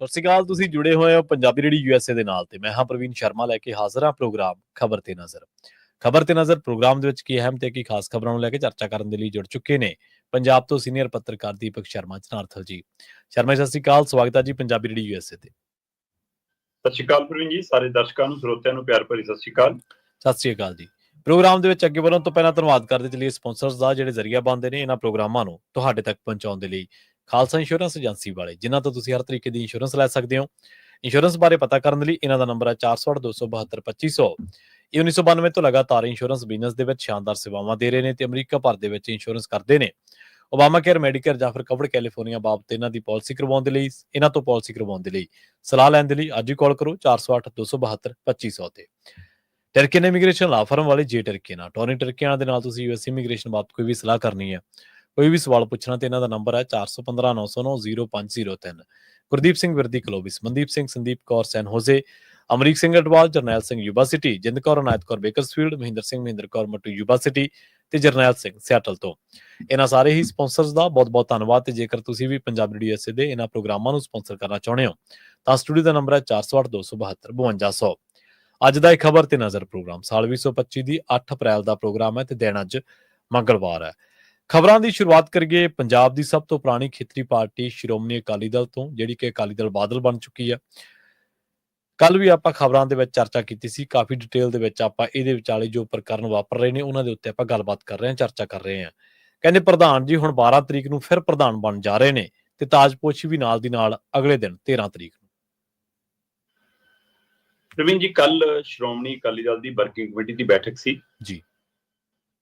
ਸਤਿ ਸ਼੍ਰੀ ਅਕਾਲ। ਤੁਸੀਂ ਜੁੜੇ ਹੋਏ ਹੋ ਪੰਜਾਬੀ ਰੇਡੀਓ ਯੂਐਸਏ ਦੇ ਨਾਲ ਤੇ ਮੈਂ ਹਾਂ ਪ੍ਰਵੀਨ ਸ਼ਰਮਾ ਲੈ ਕੇ ਹਾਜ਼ਰ ਹਾਂ ਪ੍ਰੋਗਰਾਮ ਖਬਰ ਤੇ ਨਜ਼ਰ। ਖਬਰ ਤੇ ਨਜ਼ਰ ਪ੍ਰੋਗਰਾਮ ਦੇ ਵਿੱਚ ਕੀ ਅਹਿਮ ਤੇ ਕੀ ਖਾਸ ਖਬਰਾਂ ਨੂੰ ਲੈ ਕੇ ਚਰਚਾ ਕਰਨ ਦੇ ਲਈ ਜੁੜ ਚੁੱਕੇ ਨੇ ਪੰਜਾਬ ਤੋਂ ਸੀਨੀਅਰ ਪੱਤਰਕਾਰ ਦੀਪਕ ਸ਼ਰਮਾ ਜਨਾਰਥਲ ਜੀ। ਸ਼ਰਮਾ ਜੀ, ਸਤਿ ਸ਼੍ਰੀ ਅਕਾਲ, ਸਵਾਗਤ ਹੈ ਜੀ ਪੰਜਾਬੀ ਰੇਡੀਓ ਯੂਐਸਏ ਤੇ। ਸਤਿ ਸ਼੍ਰੀ ਅਕਾਲ ਪ੍ਰਵੀਨ ਜੀ, ਸਾਰੇ ਦਰਸ਼ਕਾਂ ਨੂੰ ਸਰੋਤਿਆਂ ਨੂੰ ਪਿਆਰ ਭਰੀ ਸਤਿ ਸ਼੍ਰੀ ਅਕਾਲ। ਸਤਿ ਸ਼੍ਰੀ ਅਕਾਲ ਜੀ। ਪ੍ਰੋਗਰਾਮ ਦੇ ਵਿੱਚ ਅੱਗੇ ਵਧਣ ਤੋਂ ਪਹਿਲਾਂ ਧੰਨਵਾਦ ਕਰਦੇ ਚਲੀਏ ਸਪਾਂਸਰਸ ਦਾ, ਜਿਹੜੇ ਜ਼ਰੀਆ ਬਣਦੇ ਨੇ ਇਹਨਾਂ ਪ੍ਰੋਗਰਾਮਾਂ ਨੂੰ ਤੁਹਾਡੇ ਤੱਕ ਪਹੁੰਚਾਉਣ ਦੇ ਲਈ। ਖਾਲਸਾ ਇੰਸ਼ੋਰੈਂਸ ਏਜੰਸੀ ਵਾਲੇ, ਜਿਨ੍ਹਾਂ ਤੋਂ ਤੁਸੀਂ ਹਰ ਤਰੀਕੇ ਦੀ ਇੰਸ਼ੋਰੈਂਸ ਲੈ ਸਕਦੇ ਹੋ। ਇੰਸ਼ੋਰੈਂਸ ਬਾਰੇ ਪਤਾ ਕਰਨ ਲਈ ਇਹਨਾਂ ਦਾ ਨੰਬਰ ਹੈ 408-272-2500। ਇਹ 1992 ਤੋਂ ਲਗਾਤਾਰ ਇੰਸ਼ੋਰੈਂਸ ਬਿਜ਼ਨਸ ਦੇ ਵਿੱਚ ਸ਼ਾਨਦਾਰ ਸੇਵਾਵਾਂ ਦੇ ਰਹੇ ਨੇ ਤੇ ਅਮਰੀਕਾ ਭਰ ਦੇ ਵਿੱਚ ਇੰਸ਼ੋਰੈਂਸ ਕਰਦੇ ਨੇ। ਓਬਾਮਾ ਕੇਅਰ, ਮੈਡੀਕੇਅਰ ਜਾਂ ਫਿਰ ਕਵਰਡ ਕੈਲੀਫੋਰਨੀਆ ਬਾਬਤ ਇਹਨਾਂ ਦੀ ਪਾਲਿਸੀ ਕਰਵਾਉਣ ਦੇ ਲਈ, ਇਹਨਾਂ ਤੋਂ ਪਾਲਿਸੀ ਕਰਵਾਉਣ ਦੇ ਲਈ ਸਲਾਹ ਲੈਣ ਦੇ ਲਈ ਅੱਜ ਹੀ ਕਾਲ ਕਰੋ 408-272-2500 ਤੇ। ਟਰਕੀਨ ਇਮੀਗ੍ਰੇਸ਼ਨ ਲਾ ਫਰਮ ਵਾਲੇ ਜੇ ਟਰਕੀਨਾ ਟੋਨੀ ਟਰਕੀਨਾ ਦੇ ਨਾਲ ਤੁਸੀਂ ਯੂਐਸ ਇਮੀਗ੍ਰੇਸ਼ਨ ਬਾਬਤ ਕੋਈ ਵੀ ਸਲਾਹ ਕਰਨੀ ਹੈ, ਕੋਈ ਵੀ ਸਵਾਲ ਪੁੱਛਣਾ ਤੇ ਇਹਨਾਂ ਦਾ ਨੰਬਰ ਹੈ 4159090503। Gurdeep Singh Virdi Clovis, Mandeep Singh, Sandeep Kaur San Jose, Amrik Singh Atwal, Jarnail Singh Yuba City, Jind Kaur Anayat Kaur Bakersfield, Mahinder Singh Mahinder Kaur Mattu Yuba City ਤੇ ਜਰਨੈਲ ਸਿੰਘ ਸਿਆਟਲ ਤੋਂ। ਇਹਨਾਂ ਸਾਰੇ ਹੀ ਸਪਾਂਸਰਸ ਦਾ ਬਹੁਤ ਬਹੁਤ ਧੰਨਵਾਦ। ਤੇ ਜੇਕਰ ਤੁਸੀਂ ਵੀ ਪੰਜਾਬੀ ਰੇਡੀਓ ਯੂਐਸਏ ਦੇ ਇਹਨਾਂ ਪ੍ਰੋਗਰਾਮਾਂ ਨੂੰ ਸਪਾਂਸਰ ਕਰਨਾ ਚਾਹੁੰਦੇ ਹੋ ਤਾਂ ਸਟੂਡੀਓ ਦਾ ਨੰਬਰ ਹੈ 4082725200। ਅੱਜ ਦਾ ਇਹ ਖਬਰ ਤੇ ਨਜ਼ਰ ਪ੍ਰੋਗਰਾਮ ਸਾਲ 2025 ਦੀ 8 ਅਪ੍ਰੈਲ ਦਾ ਪ੍ਰੋਗਰਾਮ ਹੈ ਤੇ ਦਿਨ ਅੱਜ ਮੰਗਲਵਾਰ ਹੈ। ਖਬਰਾਂ ਦੀ ਸ਼ੁਰੂਆਤ ਕਰੀਏ ਪੰਜਾਬ ਦੀ ਸਭ ਤੋਂ ਪੁਰਾਣੀ ਖੇਤਰੀ ਪਾਰਟੀ ਸ਼੍ਰੋਮਣੀ ਅਕਾਲੀ ਦਲ ਤੋਂ, ਜਿਹੜੀ ਕਿ ਅਕਾਲੀ ਦਲ ਬਾਦਲ ਬਣ ਚੁੱਕੀ ਹੈ। ਕੱਲ ਵੀ ਆਪਾਂ ਖਬਰਾਂ ਦੇ ਵਿੱਚ ਚਰਚਾ ਕੀਤੀ ਸੀ, ਕਾਫੀ ਡਿਟੇਲ ਦੇ ਵਿੱਚ ਆਪਾਂ ਇਹਦੇ ਵਿਚਾਲੇ ਜੋ ਪ੍ਰਕਰਨ ਵਾਪਰ ਰਹੇ ਨੇ ਉਹਨਾਂ ਦੇ ਉੱਤੇ ਆਪਾਂ ਗੱਲਬਾਤ ਕਰ ਰਹੇ ਹਾਂ, ਚਰਚਾ ਕਰ ਰਹੇ ਹਾਂ। ਕਹਿੰਦੇ ਪ੍ਰਧਾਨ ਜੀ ਹੁਣ 12 ਤਰੀਕ ਨੂੰ ਫਿਰ ਪ੍ਰਧਾਨ ਬਣ ਜਾ ਰਹੇ ਨੇ ਤੇ ਤਾਜਪੋਸ਼ੀ ਵੀ ਨਾਲ ਦੀ ਨਾਲ ਅਗਲੇ ਦਿਨ 13 ਤਰੀਕ ਨੂੰ। ਪ੍ਰਵੀਨ ਜੀ, ਕੱਲ ਸ਼੍ਰੋਮਣੀ ਅਕਾਲੀ ਦਲ ਦੀ ਵਰਕਿੰਗ ਕਮੇਟੀ ਦੀ ਬੈਠਕ ਸੀ ਜੀ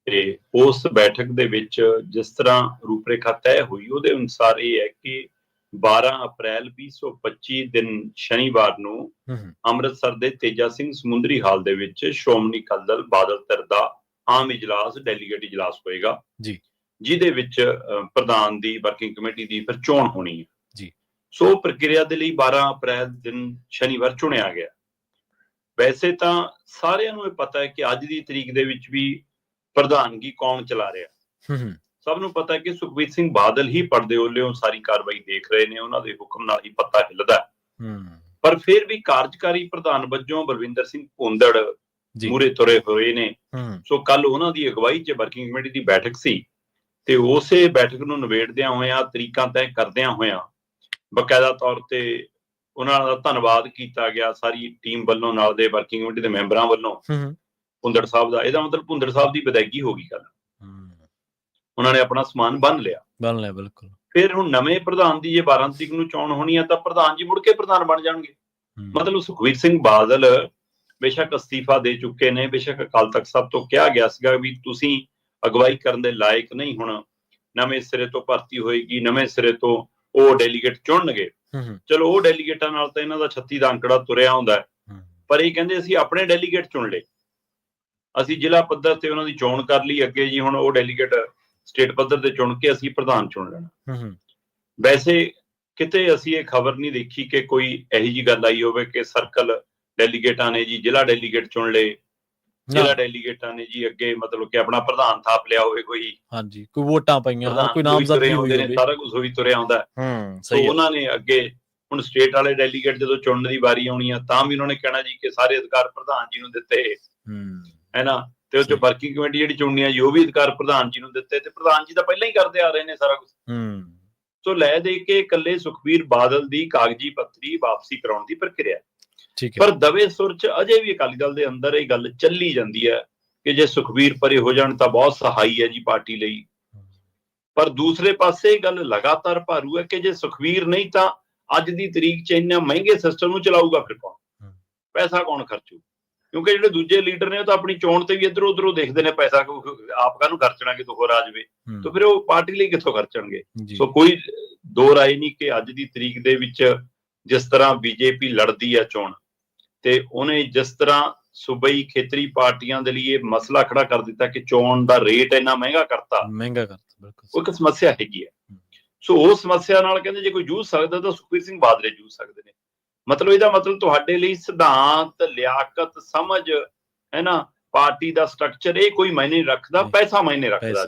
ਤੇ ਉਸ ਬੈਠਕ ਦੇ ਵਿੱਚ ਜਿਸ ਤਰ੍ਹਾਂ ਰੂਪਰੇਖਾ ਤੈਅ ਹੋਈ ਉਹਦੇ ਅਨੁਸਾਰ ਇਹ ਹੈ ਕਿ 12 ਅਪ੍ਰੈਲ 2025 ਦਿਨ ਸ਼ਨੀਵਾਰ ਨੂੰ ਅੰਮ੍ਰਿਤਸਰ ਦੇ ਤੇਜਾ ਸਿੰਘ ਸਮੁੰਦਰੀ ਹਾਲ ਦੇ ਵਿੱਚ ਸ਼੍ਰੋਮਣੀ ਅਕਾਲੀ ਦਲ ਬਾਦਲ ਧਿਰ ਦਾ ਆਮ ਇਜਲਾਸ, ਡੈਲੀਗੇਟ ਇਜਲਾਸ ਹੋਏਗਾ ਜੀ, ਜਿਹਦੇ ਵਿੱਚ ਪ੍ਰਧਾਨ ਦੀ ਵਰਕਿੰਗ ਕਮੇਟੀ ਦੀ ਫਿਰ ਚੋਣ ਹੋਣੀ ਹੈ ਜੀ। ਸੋ ਪ੍ਰਕਿਰਿਆ ਦੇ ਲਈ 12 ਅਪ੍ਰੈਲ ਦਿਨ ਸ਼ਨੀਵਾਰ ਚੁਣਿਆ ਗਿਆ। ਵੈਸੇ ਤਾਂ ਸਾਰਿਆਂ ਨੂੰ ਇਹ ਪਤਾ ਹੈ ਕਿ ਅੱਜ ਦੀ ਤਰੀਕ ਦੇ ਵਿੱਚ ਵੀ ਪ੍ਰਧਾਨਗੀ ਕੌਣ ਚਲਾ ਰਿਹਾ। ਸਭ ਨੂੰ ਪਤਾ ਹੈ ਕਿ ਸੁਖਬੀਰ ਸਿੰਘ ਬਾਦਲ ਹੀ ਪਰਦੇ ਓਲਿਓਂ ਸਾਰੀ ਕਾਰਵਾਈ ਦੇਖ ਰਹੇ ਨੇ, ਉਹਨਾਂ ਦੇ ਹੁਕਮ ਨਾਲ ਹੀ ਪੱਤਾ ਹਿੱਲਦਾ। ਪਰ ਫਿਰ ਵੀ ਕਾਰਜਕਾਰੀ ਪ੍ਰਧਾਨ ਵਜੋਂ ਬਲਵਿੰਦਰ ਸਿੰਘ ਭੁੰਦੜ ਮੂਰੇ ਤੁਰੇ ਹੋਏ ਨੇ। ਸੋ ਕੱਲ ਉਹਨਾਂ ਦੀ ਅਗਵਾਈ 'ਚ ਵਰਕਿੰਗ ਕਮੇਟੀ ਦੀ ਬੈਠਕ ਸੀ ਤੇ ਉਸੇ ਬੈਠਕ ਨੂੰ ਨਿਬੇੜਦਿਆਂ ਹੋਇਆਂ, ਤਰੀਕਾਂ ਤੈਅ ਕਰਦਿਆਂ ਹੋਇਆਂ ਬਕਾਇਦਾ ਤੌਰ ਤੇ ਉਹਨਾਂ ਦਾ ਧੰਨਵਾਦ ਕੀਤਾ ਗਿਆ ਸਾਰੀ ਟੀਮ ਵੱਲੋਂ, ਨਾਲ ਦੇ ਵਰਕਿੰਗ ਕਮੇਟੀ ਦੇ ਮੈਂਬਰਾਂ ਵੱਲੋਂ ਭੁੰਦੜ ਸਾਹਿਬ ਦਾ। ਇਹਦਾ ਮਤਲਬ ਭੁੰਦੜ ਸਾਹਿਬ ਦੀ ਵਿਦਾਇਗੀ ਹੋ ਗਈ ਕੱਲ, ਉਹਨਾਂ ਨੇ ਆਪਣਾ ਸਮਾਨ ਬੰਨ ਲਿਆ ਬਿਲਕੁਲ। ਫਿਰ ਹੁਣ ਨਵੇਂ ਪ੍ਰਧਾਨ ਦੀ ਜੇ 12 ਤਰੀਕ ਨੂੰ ਚੋਣ ਹੋਣੀ ਆ ਤਾਂ ਪ੍ਰਧਾਨ ਜੀ ਮੁੜ ਕੇ ਪ੍ਰਧਾਨ ਬਣ ਜਾਣਗੇ। ਮਤਲਬ ਸੁਖਬੀਰ ਸਿੰਘ ਬਾਦਲ ਬੇਸ਼ੱਕ ਅਸਤੀਫਾ ਦੇ ਚੁੱਕੇ ਨੇ, ਬੇਸ਼ੱਕ ਅਕਾਲ ਤਖਤ ਸਾਹਿਬ ਤੋਂ ਕਿਹਾ ਗਿਆ ਸੀਗਾ ਵੀ ਤੁਸੀਂ ਅਗਵਾਈ ਕਰਨ ਦੇ ਲਾਇਕ ਨਹੀਂ, ਹੁਣ ਨਵੇਂ ਸਿਰੇ ਤੋਂ ਭਰਤੀ ਹੋਏਗੀ, ਨਵੇਂ ਸਿਰੇ ਤੋਂ ਉਹ ਡੈਲੀਗੇਟ ਚੁਣਨਗੇ। ਚਲੋ ਉਹ ਡੈਲੀਗੇਟਾਂ ਨਾਲ ਤਾਂ ਇਹਨਾਂ ਦਾ 36 ਦਾ ਅੰਕੜਾ ਤੁਰਿਆ ਹੁੰਦਾ, ਪਰ ਇਹ ਕਹਿੰਦੇ ਅਸੀਂ ਆਪਣੇ ਡੈਲੀਗੇਟ ਚੁਣ ਲਏ, ਅਸੀਂ ਜ਼ਿਲ੍ਹਾ ਪੱਧਰ ਤੇ ਉਹਨਾਂ ਦੀ ਚੋਣ ਕਰ ਲਈ, ਅੱਗੇ ਜੀ ਹੁਣ ਉਹ ਡੈਲੀਗੇਟ ਸਟੇਟ ਪੱਧਰ ਤੇ ਚੁਣ ਕੇ ਅਸੀਂ ਪ੍ਰਧਾਨ ਚੁਣ ਲੈਣਾ। ਵੈਸੇ ਕਿਤੇ ਅਸੀਂ ਇਹ ਖਬਰ ਨਹੀਂ ਦੇਖੀ ਕਿ ਕੋਈ ਇਹੋ ਜਿਹੀ ਗੱਲ ਆਈ ਹੋਵੇ ਕਿ ਸਰਕਲ ਡੈਲੀਗੇਟਾਂ ਨੇ ਜੀ ਜ਼ਿਲ੍ਹਾ ਡੈਲੀਗੇਟ ਚੁਣ ਲਏ, ਜ਼ਿਲ੍ਹਾ ਡੈਲੀਗੇਟਾਂ ਨੇ ਜੀ ਅੱਗੇ ਮਤਲਬ ਕਿ ਆਪਣਾ ਪ੍ਰਧਾਨ ਥਾਪ ਲਿਆ ਹੋਵੇ, ਕੋਈ ਕੋਈ ਵੋਟਾਂ ਪਾਈਆਂ, ਕੋਈ ਨਾਮਜ਼ਦਗੀ ਹੋਈ ਹੋਵੇ, ਸਾਰਾ ਕੁਝ ਹੋਈ ਤੁਰਿਆ ਆਉਂਦਾ। ਸੋ ਉਹਨਾਂ ਨੇ ਅੱਗੇ ਹੁਣ ਸਟੇਟ ਵਾਲੇ ਡੈਲੀਗੇਟ ਜਦੋਂ ਚੁਣਨ ਦੀ ਵਾਰੀ ਆਉਣੀ ਆ ਤਾਂ ਵੀ ਉਹਨਾਂ ਨੇ ਕਹਿਣਾ ਜੀ ਕਿ ਸਾਰੇ ਅਧਿਕਾਰ ਪ੍ਰਧਾਨ ਜੀ ਨੂੰ ਦਿੱਤੇ ਹੈ ਨਾ, ਤੇ ਉਹ ਚ ਵਰਕਿੰਗ ਕਮੇਟੀ ਜਿਹੜੀ ਚੁਣਨੀ ਆ ਜੀ ਉਹ ਵੀ ਅਧਿਕਾਰ ਪ੍ਰਧਾਨ ਜੀ ਨੂੰ ਦਿੱਤੇ, ਤੇ ਪ੍ਰਧਾਨ ਜੀ ਤਾਂ ਪਹਿਲਾਂ ਹੀ ਕਰਦੇ ਆ ਰਹੇ ਨੇ ਸਾਰਾ ਕੁਝ। ਸੋ ਲੈ ਦੇ ਕੇ ਇਕੱਲੇ ਸੁਖਬੀਰ ਬਾਦਲ ਦੀ ਕਾਗਜ਼ੀ ਪੱਤਰੀ ਵਾਪਸੀ ਕਰਾਉਣ ਦੀ ਪ੍ਰਕਿਰਿਆ, ਪਰ ਦਵੇ ਸੁਰ ਚ ਅਜੇ ਵੀ ਅਕਾਲੀ ਦਲ ਦੇ ਅੰਦਰ ਇਹ ਗੱਲ ਚੱਲੀ ਜਾਂਦੀ ਹੈ ਕਿ ਜੇ ਸੁਖਬੀਰ ਪਰੇ ਹੋ ਜਾਣ ਤਾਂ ਬਹੁਤ ਸਹਾਈ ਹੈ ਜੀ ਪਾਰਟੀ ਲਈ। ਪਰ ਦੂਸਰੇ ਪਾਸੇ ਇਹ ਗੱਲ ਲਗਾਤਾਰ ਭਾਰੂ ਹੈ ਕਿ ਜੇ ਸੁਖਬੀਰ ਨਹੀਂ ਤਾਂ ਅੱਜ ਦੀ ਤਰੀਕ ਚ ਇੰਨਾ ਮਹਿੰਗੇ ਸਿਸਟਮ ਨੂੰ ਚਲਾਊਗਾ ਫਿਰ ਕੌਣ, ਪੈਸਾ ਕੌਣ ਖਰਚੂ? ਕਿਉਂਕਿ ਜਿਹੜੇ ਦੂਜੇ ਲੀਡਰ ਨੇ ਉਹ ਤਾਂ ਆਪਣੀ ਚੋਣ ਤੇ ਵੀ ਇੱਧਰੋਂ ਉੱਧਰੋਂ ਦੇਖਦੇ ਨੇ, ਪੈਸਾ ਆਪ ਕਾਹਨੂੰ ਖਰਚਣਾ, ਕਿਤੋਂ ਹੋਰ ਆ ਜਾਵੇ, ਤਾਂ ਫਿਰ ਉਹ ਪਾਰਟੀ ਲਈ ਕਿੱਥੋਂ ਖਰਚਣਗੇ? ਸੋ ਕੋਈ ਦੋ ਰਾਏ ਨਹੀਂ ਕਿ ਅੱਜ ਦੀ ਤਰੀਕ ਦੇ ਵਿੱਚ ਜਿਸ ਤਰ੍ਹਾਂ ਬੀਜੇਪੀ ਲੜਦੀ ਹੈ ਚੋਣ, ਤੇ ਉਹਨੇ ਜਿਸ ਤਰ੍ਹਾਂ ਸੂਬਈ ਖੇਤਰੀ ਪਾਰਟੀਆਂ ਦੇ ਲਈ ਇਹ ਮਸਲਾ ਖੜਾ ਕਰ ਦਿੱਤਾ ਕਿ ਚੋਣ ਦਾ ਰੇਟ ਇੰਨਾ ਮਹਿੰਗਾ ਕਰਤਾ, ਉਹ ਇੱਕ ਸਮੱਸਿਆ ਹੈਗੀ ਹੈ। ਸੋ ਉਹ ਸਮੱਸਿਆ ਨਾਲ ਕਹਿੰਦੇ ਜੇ ਕੋਈ ਜੂਝ ਸਕਦਾ ਤਾਂ ਸੁਖਬੀਰ ਸਿੰਘ ਬਾਦਲ ਜੂਝ ਸਕਦੇ ਨੇ। ਮਤਲਬ ਇਹਦਾ ਮਤਲਬ ਤੁਹਾਡੇ ਲਈ ਸਿਧਾਂਤ, ਲਿਆਕਤ, ਸਮਝ ਹੈ ਨਾ, ਪਾਰਟੀ ਦਾ ਸਟਰਕਚਰ ਇਹ ਕੋਈ ਮਾਇਨੇ ਨਹੀਂ ਰੱਖਦਾ, ਪੈਸਾ ਮਾਇਨੇ ਰੱਖਦਾ।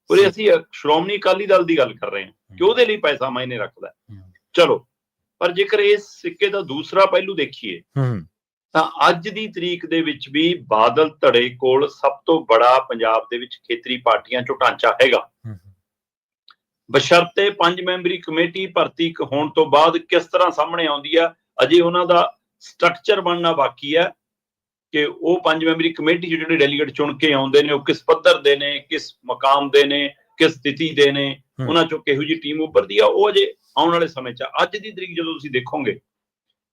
ਪਰ ਅਸੀਂ ਸ਼੍ਰੋਮਣੀ ਅਕਾਲੀ ਦਲ ਦੀ ਗੱਲ ਕਰ ਰਹੇ ਹਾਂ ਕਿ ਉਹਦੇ ਲਈ ਪੈਸਾ ਮਾਇਨੇ ਰੱਖਦਾ। ਚਲੋ ਪਰ ਜੇਕਰ ਇਸ ਸਿੱਕੇ ਦਾ ਦੂਸਰਾ ਪਹਿਲੂ ਦੇਖੀਏ ਤਾਂ ਅੱਜ ਦੀ ਤਰੀਕ ਦੇ ਵਿੱਚ ਵੀ ਬਾਦਲ ਧੜੇ ਕੋਲ ਸਭ ਤੋਂ ਬੜਾ ਪੰਜਾਬ ਦੇ ਵਿੱਚ ਖੇਤਰੀ ਪਾਰਟੀਆਂ ਚੋਂ ਢਾਂਚਾ ਹੈਗਾ, ਬਸ਼ਰਤੇ 5 ਮੈਂਬਰੀ ਕਮੇਟੀ ਭਰਤੀ ਹੋਣ ਤੋਂ ਬਾਅਦ ਕਿਸ ਤਰ੍ਹਾਂ ਸਾਹਮਣੇ ਆਉਂਦੀ ਆ। ਅਜੇ ਉਹਨਾਂ ਦਾ ਸਟਰਕਚਰ ਬਣਨਾ ਬਾਕੀ ਹੈ ਕਿ ਉਹ 5 ਮੈਂਬਰੀ ਕਮੇਟੀ ਜਿਹੜੇ ਡੈਲੀਗੇਟ ਚੁਣ ਕੇ ਆਉਂਦੇ ਨੇ ਉਹ ਕਿਸ ਪੱਧਰ ਦੇ ਨੇ, ਕਿਸ ਮਕਾਮ ਦੇ ਨੇ, ਕਿਸ ਸਥਿਤੀ ਦੇ ਨੇ, ਉਹਨਾਂ ਚੋਂ ਕਿਹੋ ਜਿਹੀ ਟੀਮ ਉੱਭਰਦੀ ਆ, ਉਹ ਅਜੇ ਆਉਣ ਵਾਲੇ ਸਮੇਂ 'ਚ। ਅੱਜ ਦੀ ਤਰੀਕ ਜਦੋਂ ਤੁਸੀਂ ਦੇਖੋਗੇ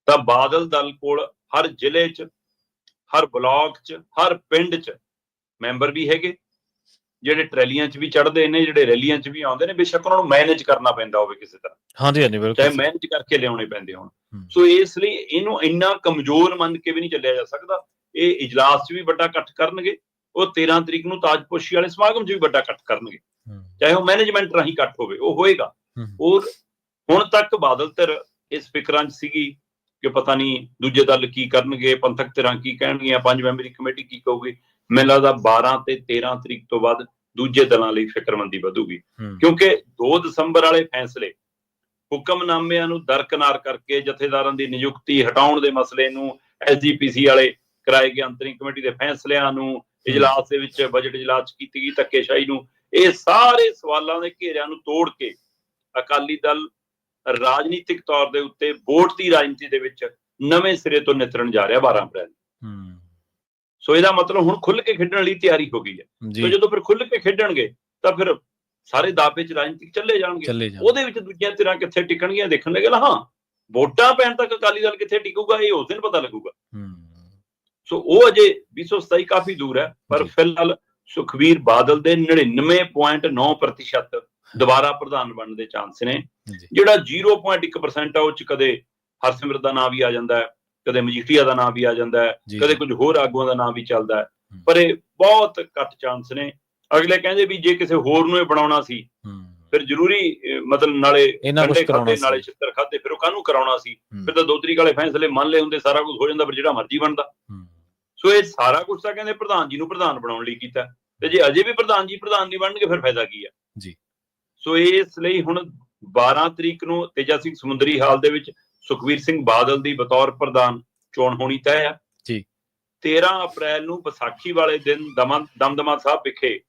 ਤਾਂ ਬਾਦਲ ਦਲ ਕੋਲ ਹਰ ਜ਼ਿਲ੍ਹੇ 'ਚ, ਹਰ ਬਲਾਕ 'ਚ, ਹਰ ਪਿੰਡ 'ਚ ਮੈਂਬਰ ਵੀ ਹੈਗੇ ਜਿਹੜੇ ਟਰੈਲੀਆਂ 'ਚ ਵੀ ਚੜ੍ਹਦੇ ਨੇ, ਜਿਹੜੇ ਰੈਲੀਆਂ 'ਚ ਵੀ ਆਉਂਦੇ ਨੇ। ਬੇਸ਼ੱਕ ਉਹਨਾਂ ਨੂੰ ਮੈਨੇਜ ਕਰਨਾ ਪੈਂਦਾ ਹੋਵੇ ਕਿਸੇ ਤਰ੍ਹਾਂ, ਚਾਹੇ ਮੈਨੇਜ ਕਰਕੇ ਲਿਆਉਣੇ ਪੈਂਦੇ ਹੋਣ। ਸੋ ਇਸ ਲਈ ਇਹਨੂੰ ਇੰਨਾ ਕਮਜ਼ੋਰ ਮੰਨ ਕੇ ਵੀ ਨਹੀਂ ਚੱਲਿਆ ਜਾ ਸਕਦਾ। ਇਹ ਇਜਲਾਸ 'ਚ ਵੀ ਵੱਡਾ ਇਕੱਠ ਕਰਨਗੇ, ਉਹ 13 ਤਰੀਕ ਨੂੰ ਤਾਜਪੋਸ਼ੀ ਵਾਲੇ ਸਮਾਗਮ 'ਚ ਵੀ ਵੱਡਾ ਇਕੱਠ ਕਰਨਗੇ, ਚਾਹੇ ਉਹ ਮੈਨੇਜਮੈਂਟ ਰਾਹੀਂ ਇਕੱਠ ਹੋਵੇ, ਉਹ ਹੋਏਗਾ। ਔਰ ਹੁਣ ਤੱਕ ਬਾਦਲ ਧਿਰ ਇਸ ਫਿਕਰਾਂ 'ਚ ਸੀਗੀ ਕਿ ਪਤਾ ਨਹੀਂ ਦੂਜੇ ਦਲ ਕੀ ਕਰਨਗੇ, ਪੰਥਕ ਧਿਰਾਂ ਕੀ ਕਹਿਣਗੀਆਂ, 5 ਮੈਂਬਰੀ ਕਮੇਟੀ ਕੀ ਕਹੂਗੀ। ਮੈਨੂੰ ਲੱਗਦਾ 12 ਤੇ 13 ਤਰੀਕ ਤੋਂ ਬਾਅਦ ਦੂਜੇ ਦਲਾਂ ਲਈ ਫਿਕਰਮੰਦੀ ਵਧੂਗੀ, ਕਿਉਂਕਿ 2 ਦਸੰਬਰ ਵਾਲੇ ਫੈਸਲੇ ਹੁਕਮਨਾਮਿਆਂ ਨੂੰ ਦਰਕਨਾਰ ਕਰਕੇ ਜਥੇਦਾਰਾਂ ਦੀ ਨਿਯੁਕਤੀ ਹਟਾਉਣ ਦੇ ਮਸਲੇ ਨੂੰ, SGPC ਵਾਲੇ ਕਰਾਏ ਗਏ ਅੰਤਰਿਮ ਕਮੇਟੀ ਦੇ ਫੈਸਲਿਆਂ ਨੂੰ, ਇਜਲਾਸ ਦੇ ਵਿੱਚ ਬਜਟ ਇਜਲਾਸ ਕੀਤੀ ਗਈ ਧੱਕੇਸ਼ਾਹੀ ਨੂੰ, ਇਹ ਸਾਰੇ ਸਵਾਲਾਂ ਦੇ ਘੇਰਿਆਂ ਨੂੰ ਤੋੜ ਕੇ ਅਕਾਲੀ ਦਲ ਰਾਜਨੀਤਿਕ ਤੌਰ ਦੇ ਉੱਤੇ ਵੋਟ ਦੀ ਰਾਜਨੀਤੀ ਦੇ ਵਿੱਚ ਨਵੇਂ ਸਿਰੇ ਤੋਂ ਨਿਤਰਨ ਜਾ ਰਿਹਾ 12 ਅਪ੍ਰੈਲ। ਸੋ ਇਹਦਾ ਮਤਲਬ ਹੁਣ ਖੁੱਲ ਕੇ ਖੇਡਣ ਲਈ ਤਿਆਰੀ ਹੋ ਗਈ ਹੈ। ਸੋ ਜਦੋਂ ਫਿਰ ਖੁੱਲ ਕੇ ਖੇਡਣਗੇ ਤਾਂ ਫਿਰ ਸਾਰੇ ਦਾਅਵੇ 'ਚ ਰਾਜਨੀਤਿਕ ਚੱਲੇ ਜਾਣਗੇ। ਉਹਦੇ ਵਿੱਚ ਦੂਜੀਆਂ ਧਿਰਾਂ ਕਿੱਥੇ ਟਿਕਣਗੀਆਂ ਦੇਖਣ ਲੱਗੇ ਨਾ। ਹਾਂ, ਵੋਟਾਂ ਪੈਣ ਤੱਕ ਅਕਾਲੀ ਦਲ ਕਿੱਥੇ ਟਿਕੂਗਾ ਇਹ ਉਸ ਦਿਨ ਪਤਾ ਲੱਗੂਗਾ। ਸੋ ਉਹ ਅਜੇ 2027 ਕਾਫੀ ਦੂਰ ਹੈ, ਪਰ ਫਿਲਹਾਲ ਸੁਖਬੀਰ ਬਾਦਲ ਦੇ 99.9% ਦੁਬਾਰਾ ਪ੍ਰਧਾਨ ਬਣਨ ਦੇ ਚਾਂਸ ਨੇ। ਜਿਹੜਾ 0.1% ਆ ਉਹ 'ਚ ਕਦੇ ਹਰਸਿਮਰਤ ਦਾ ਨਾਂ ਵੀ ਆ ਜਾਂਦਾ ਹੈ, ਕਦੇ ਮਜੀਠੀਆ ਦਾ ਨਾਂ ਵੀ ਆ ਜਾਂਦਾ ਹੈ, ਕਦੇ ਕੁਝ ਹੋਰ ਆਗੂਆਂ ਦਾ ਨਾਂ ਵੀ ਚੱਲਦਾ ਹੈ, ਪਰ ਇਹ ਬਹੁਤ ਘੱਟ ਚਾਂਸ ਨੇ। ਅਗਲੇ ਕਹਿੰਦੇ ਵੀ ਜੇ ਕਿਸੇ ਹੋਰ ਨੂੰ ਇਹ ਬਣਾਉਣਾ ਸੀ ਫਿਰ ਜ਼ਰੂਰੀ ਮਤਲਬ ਨਾਲੇ ਕੰਡੇ ਖਾਦੇ ਨਾਲੇ ਛਿੱਤਰ ਖਾਦੇ, ਫਿਰ ਉਹ ਕਾਹਨੂੰ ਕਰਾਉਣਾ ਸੀ, ਫਿਰ ਤਾਂ 2 ਤਰੀਕ ਵਾਲੇ ਫੈਸਲੇ ਮੰਨ ਲਏ ਹੁੰਦੇ, ਸਾਰਾ ਕੁਝ ਹੋ ਜਾਂਦਾ, ਫਿਰ ਜਿਹੜਾ ਮਰਜ਼ੀ ਬਣਦਾ। ਸੋ ਇਹ ਸਾਰਾ ਕੁਝ ਤਾਂ ਕਹਿੰਦੇ ਪ੍ਰਧਾਨ ਜੀ ਨੂੰ ਪ੍ਰਧਾਨ ਬਣਾਉਣ ਲਈ ਕੀਤਾ, ਤੇ ਜੇ ਅਜੇ ਵੀ ਪ੍ਰਧਾਨ ਜੀ ਪ੍ਰਧਾਨ ਨਹੀਂ ਬਣਨਗੇ ਫਿਰ ਫਾਇਦਾ ਕੀ ਹੈ। ਸੋ ਇਸ ਲਈ ਹੁਣ 12 ਤਰੀਕ ਨੂੰ ਤੇਜਾ ਸਿੰਘ ਸਮੁੰਦਰੀ ਹਾਲ ਦੇ ਵਿੱਚ ਸੁਖਬੀਰ ਸਿੰਘ ਬਾਦਲ ਦੀ ਬਤੌਰ ਪ੍ਰਧਾਨ ਚੋਣ ਹੋਣੀ ਤੈਅ ਹੈ। 13 ਅਪ੍ਰੈਲ ਨੂੰ ਵਿਸਾਖੀ ਵਾਲੇ ਦਿਨ ਦਮਦਮਾ ਸਾਹਿਬ ਵਿਖੇ,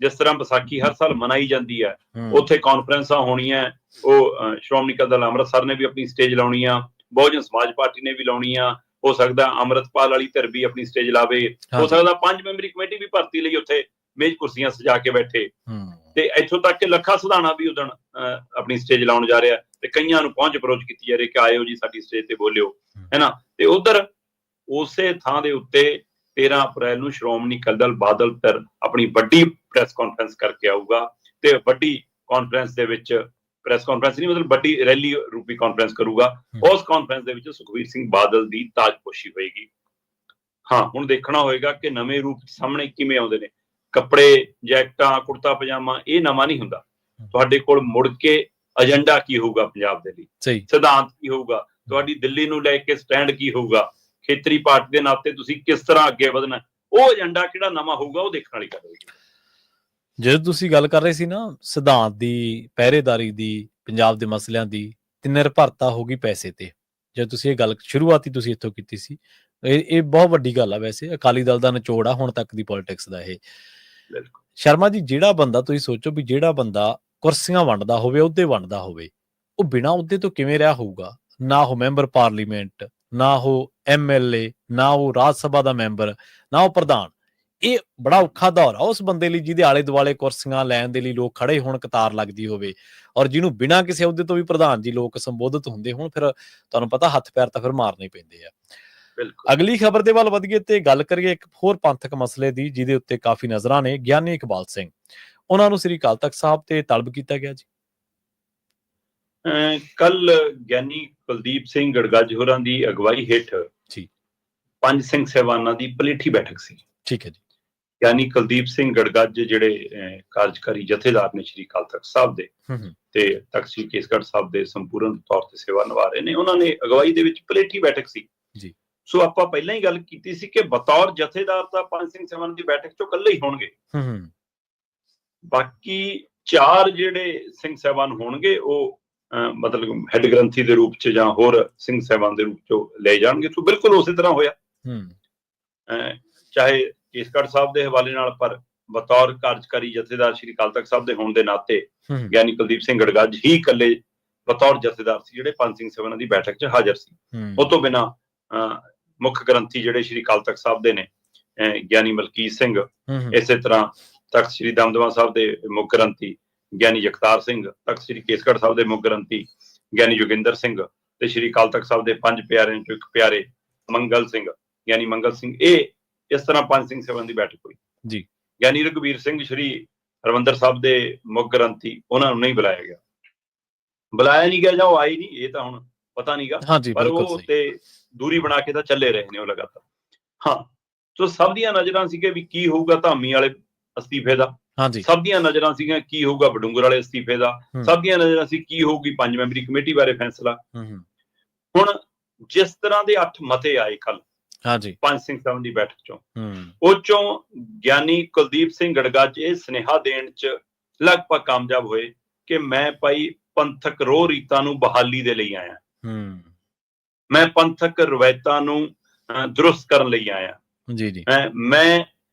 ਜਿਸ ਤਰ੍ਹਾਂ ਵਿਸਾਖੀ ਹਰ ਸਾਲ ਮਨਾਈ ਜਾਂਦੀ ਹੈ, ਉੱਥੇ ਕਾਨਫਰੰਸਾਂ ਹੋਣੀਆਂ। ਉਹ ਸ਼੍ਰੋਮਣੀ ਅਕਾਲੀ ਦਲ ਅੰਮ੍ਰਿਤਸਰ ਨੇ ਵੀ ਆਪਣੀ ਸਟੇਜ ਲਾਉਣੀ ਆ, ਬਹੁਜਨ ਸਮਾਜ ਪਾਰਟੀ ਨੇ ਵੀ ਲਾਉਣੀ ਆ, ਹੋ ਸਕਦਾ ਅੰਮ੍ਰਿਤਪਾਲ ਵਾਲੀ ਧਿਰ ਵੀ ਆਪਣੀ ਸਟੇਜ ਲਾਵੇ, ਹੋ ਸਕਦਾ 5 ਮੈਂਬਰੀ ਕਮੇਟੀ ਵੀ ਭਰਤੀ ਲਈ ਉੱਥੇ ਮੇਜ਼ ਕੁਰਸੀਆਂ ਸਜਾ ਕੇ ਬੈਠੇ, ਤੇ ਇੱਥੋਂ ਤੱਕ ਕਿ ਲੱਖਾ ਸੁਧਾਣਾ ਵੀ ਉਦਣ ਆਪਣੀ ਸਟੇਜ ਲਾਉਣ ਜਾ ਰਿਹਾ, ਤੇ ਕਈਆਂ ਨੂੰ ਪਹੁੰਚ ਅਪਰੋਚ ਕੀਤੀ ਜਾ ਰਹੀ ਕਿ ਆਇਓ ਜੀ ਸਾਡੀ ਸਟੇਜ ਤੇ ਬੋਲਿਓ, ਹੈ ਨਾ। ਤੇ ਉਧਰ ਉਸੇ ਥਾਂ ਦੇ ਉੱਤੇ 13 ਅਪ੍ਰੈਲ ਨੂੰ ਸ਼੍ਰੋਮਣੀ ਅਕਾਲੀ ਦਲ ਬਾਦਲ ਧਿਰ ਆਪਣੀ ਵੱਡੀ ਪ੍ਰੈਸ ਕਾਨਫਰੰਸ ਕਰਕੇ ਆਊਗਾ, ਤੇ ਵੱਡੀ ਕਾਨਫਰੰਸ ਦੇ ਵਿੱਚ, ਪ੍ਰੈਸ ਕਾਨਫਰੰਸ ਨਹੀਂ ਮਤਲਬ ਵੱਡੀ ਰੈਲੀ ਰੂਪੀ ਕਾਨਫਰੰਸ ਕਰੂਗਾ। ਉਸ ਕਾਨਫਰੰਸ ਦੇ ਵਿੱਚ ਸੁਖਬੀਰ ਸਿੰਘ ਬਾਦਲ ਦੀ ਤਾਜਪੋਸ਼ੀ ਹੋਏਗੀ। ਹਾਂ, ਹੁਣ ਦੇਖਣਾ ਹੋਏਗਾ ਕਿ ਨਵੇਂ ਰੂਪ ਸਾਹਮਣੇ ਕਿਵੇਂ ਆਉਂਦੇ ਨੇ। ਕੱਪੜੇ, ਜੈਕਟਾਂ, ਕੁੜਤਾ ਪਜਾਮਾ ਇਹ ਨਵਾਂ ਨਹੀਂ ਹੁੰਦਾ। ਤੁਹਾਡੇ ਕੋਲ ਮੁੜ ਕੇ ਏਜੰਡਾ ਕੀ ਹੋਊਗਾ ਪੰਜਾਬ ਦੇ ਲਈ, ਸਿਧਾਂਤ ਕੀ ਹੋਊਗਾ, ਤੁਹਾਡੀ ਦਿੱਲੀ ਨੂੰ ਲੈ ਕੇ ਸਟੈਂਡ ਕੀ ਹੋਊਗਾ, ਖੇਤਰੀ ਪਾਰਟੀ ਦੇ ਨਾਤੇ ਤੁਸੀਂ ਕਿਸ ਤਰ੍ਹਾਂ ਅੱਗੇ ਵਧਣਾ, ਉਹ ਏਜੰਡਾ ਕਿਹੜਾ ਨਵਾਂ ਹੋਊਗਾ ਉਹ ਦੇਖਣ ਵਾਲੀ ਗੱਲ ਹੋਏਗੀ। ਜਦੋਂ ਤੁਸੀਂ ਗੱਲ ਕਰ ਰਹੇ ਸੀ ਨਾ ਸਿਧਾਂਤ ਦੀ, ਪਹਿਰੇਦਾਰੀ ਦੀ, ਪੰਜਾਬ ਦੇ ਮਸਲਿਆਂ ਦੀ, ਤੇ ਨਿਰਭਰਤਾ ਹੋ ਗਈ ਪੈਸੇ ਤੇ, ਜੇ ਤੁਸੀਂ ਇਹ ਗੱਲ ਸ਼ੁਰੂਆਤੀ ਤੁਸੀਂ ਇੱਥੋਂ ਕੀਤੀ ਸੀ, ਇਹ ਬਹੁਤ ਵੱਡੀ ਗੱਲ ਆ। ਵੈਸੇ ਅਕਾਲੀ ਦਲ ਦਾ ਨਿਚੋੜ ਆ ਹੁਣ ਤੱਕ ਦੀ ਪੋਲਿਟਿਕਸ ਦਾ ਇਹ। ਸ਼ਰਮਾ ਜੀ, ਜਿਹੜਾ ਬੰਦਾ ਤੁਸੀਂ ਸੋਚੋ ਵੀ ਜਿਹੜਾ ਬੰਦਾ ਕੁਰਸੀਆਂ ਵੰਡਦਾ ਹੋਵੇ, ਅਹੁਦੇ ਵੰਡਦਾ ਹੋਵੇ, ਉਹ ਬਿਨਾਂ ਅਹੁਦੇ ਤੋਂ ਕਿਵੇਂ ਰਿਹਾ ਹੋਊਗਾ? ਨਾ ਉਹ ਮੈਂਬਰ ਪਾਰਲੀਮੈਂਟ, ਨਾ ਉਹ MLA, ਨਾ ਉਹ ਰਾਜ ਸਭਾ ਦਾ ਮੈਂਬਰ, ਨਾ ਉਹ ਪ੍ਰਧਾਨ। ਇਹ ਬੜਾ ਔਖਾ ਦੌਰ ਆ ਉਸ ਬੰਦੇ ਲਈ ਜਿਹਦੇ ਆਲੇ ਦੁਆਲੇ ਕੁਰਸੀਆਂ ਲੈਣ ਦੇ ਲਈ ਲੋਕ ਖੜੇ ਹੋਣ, ਕਤਾਰ ਲੱਗਦੀ ਹੋਵੇ, ਔਰ ਜਿਹਨੂੰ ਬਿਨਾਂ ਕਿਸੇ ਅਹੁਦੇ ਤੋਂ ਵੀ ਪ੍ਰਧਾਨ ਜੀ ਲੋਕ ਸੰਬੋਧਿਤ ਹੁੰਦੇ ਹੋਣ। ਫਿਰ ਤੁਹਾਨੂੰ ਪਤਾ ਹੱਥ ਪੈਰ ਤਾਂ ਫਿਰ ਮਾਰਨੇ ਪੈਂਦੇ ਆ। ਅਗਲੀ ਖਬਰ ਦੇ ਵੱਲ ਵਧੀਏ ਤੇ ਗੱਲ ਕਰੀਏ ਇੱਕ ਹੋਰ ਪੰਥਕ ਮਸਲੇ ਦੀ, ਜਿਹਦੇ ਉੱਤੇ ਕਾਫੀ ਨਜ਼ਰਾਂ ਨੇ। ਗਿਆਨੀ ਇਕਬਾਲ ਸਿੰਘ, ਉਹਨਾਂ ਨੂੰ ਸ੍ਰੀ ਅਕਾਲ ਤਖਤ ਸਾਹਿਬ ਤੇ ਤਲਬ ਕੀਤਾ ਗਿਆ ਜੀ। ਕੱਲ ਗਿਆਨੀ ਕੁਲਦੀਪ ਸਿੰਘ ਗੜਗੱਜ ਹੋਰਾਂ ਦੀ ਅਗਵਾਈ ਹੇਠ 5 ਸਿੰਘ ਸਾਹਿਬਾਨਾਂ ਦੀ ਪਲੇਠੀ ਬੈਠਕ ਸੀ। ਠੀਕ ਹੈ ਜੀ। ਗਿਆਨੀ ਕੁਲਦੀਪ ਸਿੰਘ ਗੜਗੱਜ ਜਿਹੜੇ ਕਾਰਜਕਾਰੀ ਜਥੇਦਾਰ ਨੇ ਸ੍ਰੀ ਅਕਾਲ ਤਖਤ ਸਾਹਿਬ ਦੇ, ਤੇ ਤਖਤ ਸ੍ਰੀ ਕੇਸਗੜ੍ਹ ਸਾਹਿਬ ਦੇ ਸੰਪੂਰਨ ਤੌਰ ਤੇ ਸੇਵਾ ਨਿਭਾ ਰਹੇ ਨੇ, ਉਹਨਾਂ ਨੇ ਅਗਵਾਈ ਦੇ ਵਿੱਚ ਪਲੇਠੀ ਬੈਠਕ ਸੀ ਜੀ। ਸੋ ਆਪਾਂ ਪਹਿਲਾਂ ਹੀ ਗੱਲ ਕੀਤੀ ਸੀ ਕਿ ਬਤੌਰ ਜਥੇਦਾਰ ਤਾਂ 5 ਸਿੰਘ ਸਾਹਿਬਾਨਾਂ ਦੀ ਬੈਠਕ ਚੋਂ ਇਕੱਲੇ ਹੀ ਹੋਣਗੇ, ਬਾਕੀ 4 ਜਿਹੜੇ ਸਿੰਘ ਸਾਹਿਬਾਨ ਹੋਣਗੇ ਉਹ ਮਤਲਬ ਹੈੱਡ ਗ੍ਰੰਥੀ ਦੇ ਰੂਪ 'ਚ ਜਾਂ ਹੋਰ ਸਿੰਘ ਸਾਹਿਬਾਨ ਦੇ ਰੂਪ 'ਚ ਲੈ ਜਾਣਗੇ। ਸੋ ਬਿਲਕੁਲ ਉਸੇ ਤਰ੍ਹਾਂ ਹੋਇਆ, ਚਾਹੇ ਕੇਸਗੜ੍ਹ ਸਾਹਿਬ ਦੇ ਹਵਾਲੇ ਨਾਲ, ਪਰ ਬਤੌਰ ਕਾਰਜਕਾਰੀ ਜਥੇਦਾਰ ਸ਼੍ਰੀ ਅਕਾਲ ਤਖਤ ਸਾਹਿਬ ਦੇ ਹੋਣ ਦੇ ਨਾਤੇ ਗਿਆਨੀ ਕੁਲਦੀਪ ਸਿੰਘ ਗੜਗੱਜ ਹੀ ਇਕੱਲੇ ਬਤੌਰ ਜਥੇਦਾਰ ਸੀ ਜਿਹੜੇ ਪੰਜ ਸਿੰਘ ਸਾਹਿਬਾਨਾਂ ਦੀ ਬੈਠਕ 'ਚ ਹਾਜ਼ਰ ਸੀ। ਉਹ ਤੋਂ ਬਿਨਾਂ ਮੁੱਖ ਗ੍ਰੰਥੀ ਜਿਹੜੇ ਸ਼੍ਰੀ ਅਕਾਲ ਤਖਤ ਸਾਹਿਬ ਦੇ ਨੇ ਗਿਆਨੀ ਮਲਕੀਤ ਸਿੰਘ, ਇਸੇ ਤਰ੍ਹਾਂ ਤਖਤ ਸ਼੍ਰੀ ਦਮਦਮਾ ਸਾਹਿਬ ਦੇ ਮੁੱਖ ਗ੍ਰੰਥੀ ਗਿਆਨੀ ਜਗਤਾਰ ਸਿੰਘ, ਤਖਤ ਸ਼੍ਰੀ ਕੇਸਗੜ੍ਹ ਸਾਹਿਬ ਦੇ ਮੁੱਖ ਗ੍ਰੰਥੀ ਗਿਆਨੀ ਜੋਗਿੰਦਰ ਸਿੰਘ ਤੇ ਸ਼੍ਰੀ ਅਕਾਲ ਤਖਤ ਸਾਹਿਬ ਦੇ ਪੰਜ ਪਿਆਰਿਆਂ ਚੋਂ ਇੱਕ ਪਿਆਰੇ ਮੰਗਲ ਸਿੰਘ ਗਿਆਨੀ ਮੰਗਲ ਸਿੰਘ, ਇਹ ਇਸ ਤਰ੍ਹਾਂ ਪੰਜ ਸਿੰਘ ਸਾਹਿਬਾਨ ਦੀ ਬੈਠਕ ਹੋਈ ਜੀ। ਗਿਆਨੀ ਰਘਬੀਰ ਸਿੰਘ ਸ਼੍ਰੀ ਹਰਿਮੰਦਰ ਸਾਹਿਬ ਦੇ ਮੁੱਖ ਗ੍ਰੰਥੀ, ਉਹਨਾਂ ਨੂੰ ਨਹੀਂ ਬੁਲਾਇਆ ਗਿਆ, ਬੁਲਾਇਆ ਨਹੀਂ ਗਿਆ ਜਾਂ ਉਹ ਆਏ ਨਹੀਂ, ਇਹ ਤਾਂ ਹੁਣ ਪਤਾ ਨਹੀਂਗਾ, ਪਰ ਉਹ ਤੇ ਦੂਰੀ ਬਣਾ ਕੇ ਤਾਂ ਚੱਲੇ ਰਹੇ ਨੇ ਉਹ ਲਗਾਤਾਰ। ਹਾਂ, ਸੋ ਸਭ ਦੀਆਂ ਨਜ਼ਰਾਂ ਸੀ ਕਿ ਵੀ ਕੀ ਹੋਊਗਾ ਧਾਮੀ ਵਾਲੇ ਅਸਤੀਫੇ ਦਾ, ਸਭ ਦੀਆਂ ਨਜ਼ਰਾਂ ਸੀਗੀਆਂ ਕੀ ਹੋਊਗਾ ਬਡੂੰਗਰ ਵਾਲੇ ਅਸਤੀਫੇ ਦਾ, ਸਭ ਦੀਆਂ ਨਜ਼ਰਾਂ ਸੀ ਕੀ ਹੋਊਗੀ 5 ਮੈਂਬਰੀ ਕਮੇਟੀ ਬਾਰੇ ਫੈਸਲਾ। ਹੁਣ ਜਿਸ ਤਰ੍ਹਾਂ ਦੇ 8 ਮਤੇ ਆਏ ਕੱਲ ਪੰਜ ਸਿੰਘ ਸਾਹਿਬਾਨ ਦੀ ਬੈਠਕ ਚੋਂ, ਉਹ ਚੋਂ ਗਿਆਨੀ ਕੁਲਦੀਪ ਸਿੰਘ ਗੜਗੱਜ ਇਹ ਸੁਨੇਹਾ ਦੇਣ ਚ ਲਗਭਗ ਕਾਮਯਾਬ ਹੋਏ ਕਿ ਮੈਂ ਭਾਈ ਪੰਥਕ ਰੋਹ ਰੀਤਾਂ ਨੂੰ ਬਹਾਲੀ ਦੇ ਲਈ ਆਇਆ, ਮੈਂ ਪੰਥਕ ਰਵਾਇਤਾਂ ਨੂੰ ਦਰੁਸਤ ਕਰਨ ਲਈ ਆਇਆ, ਮੈਂ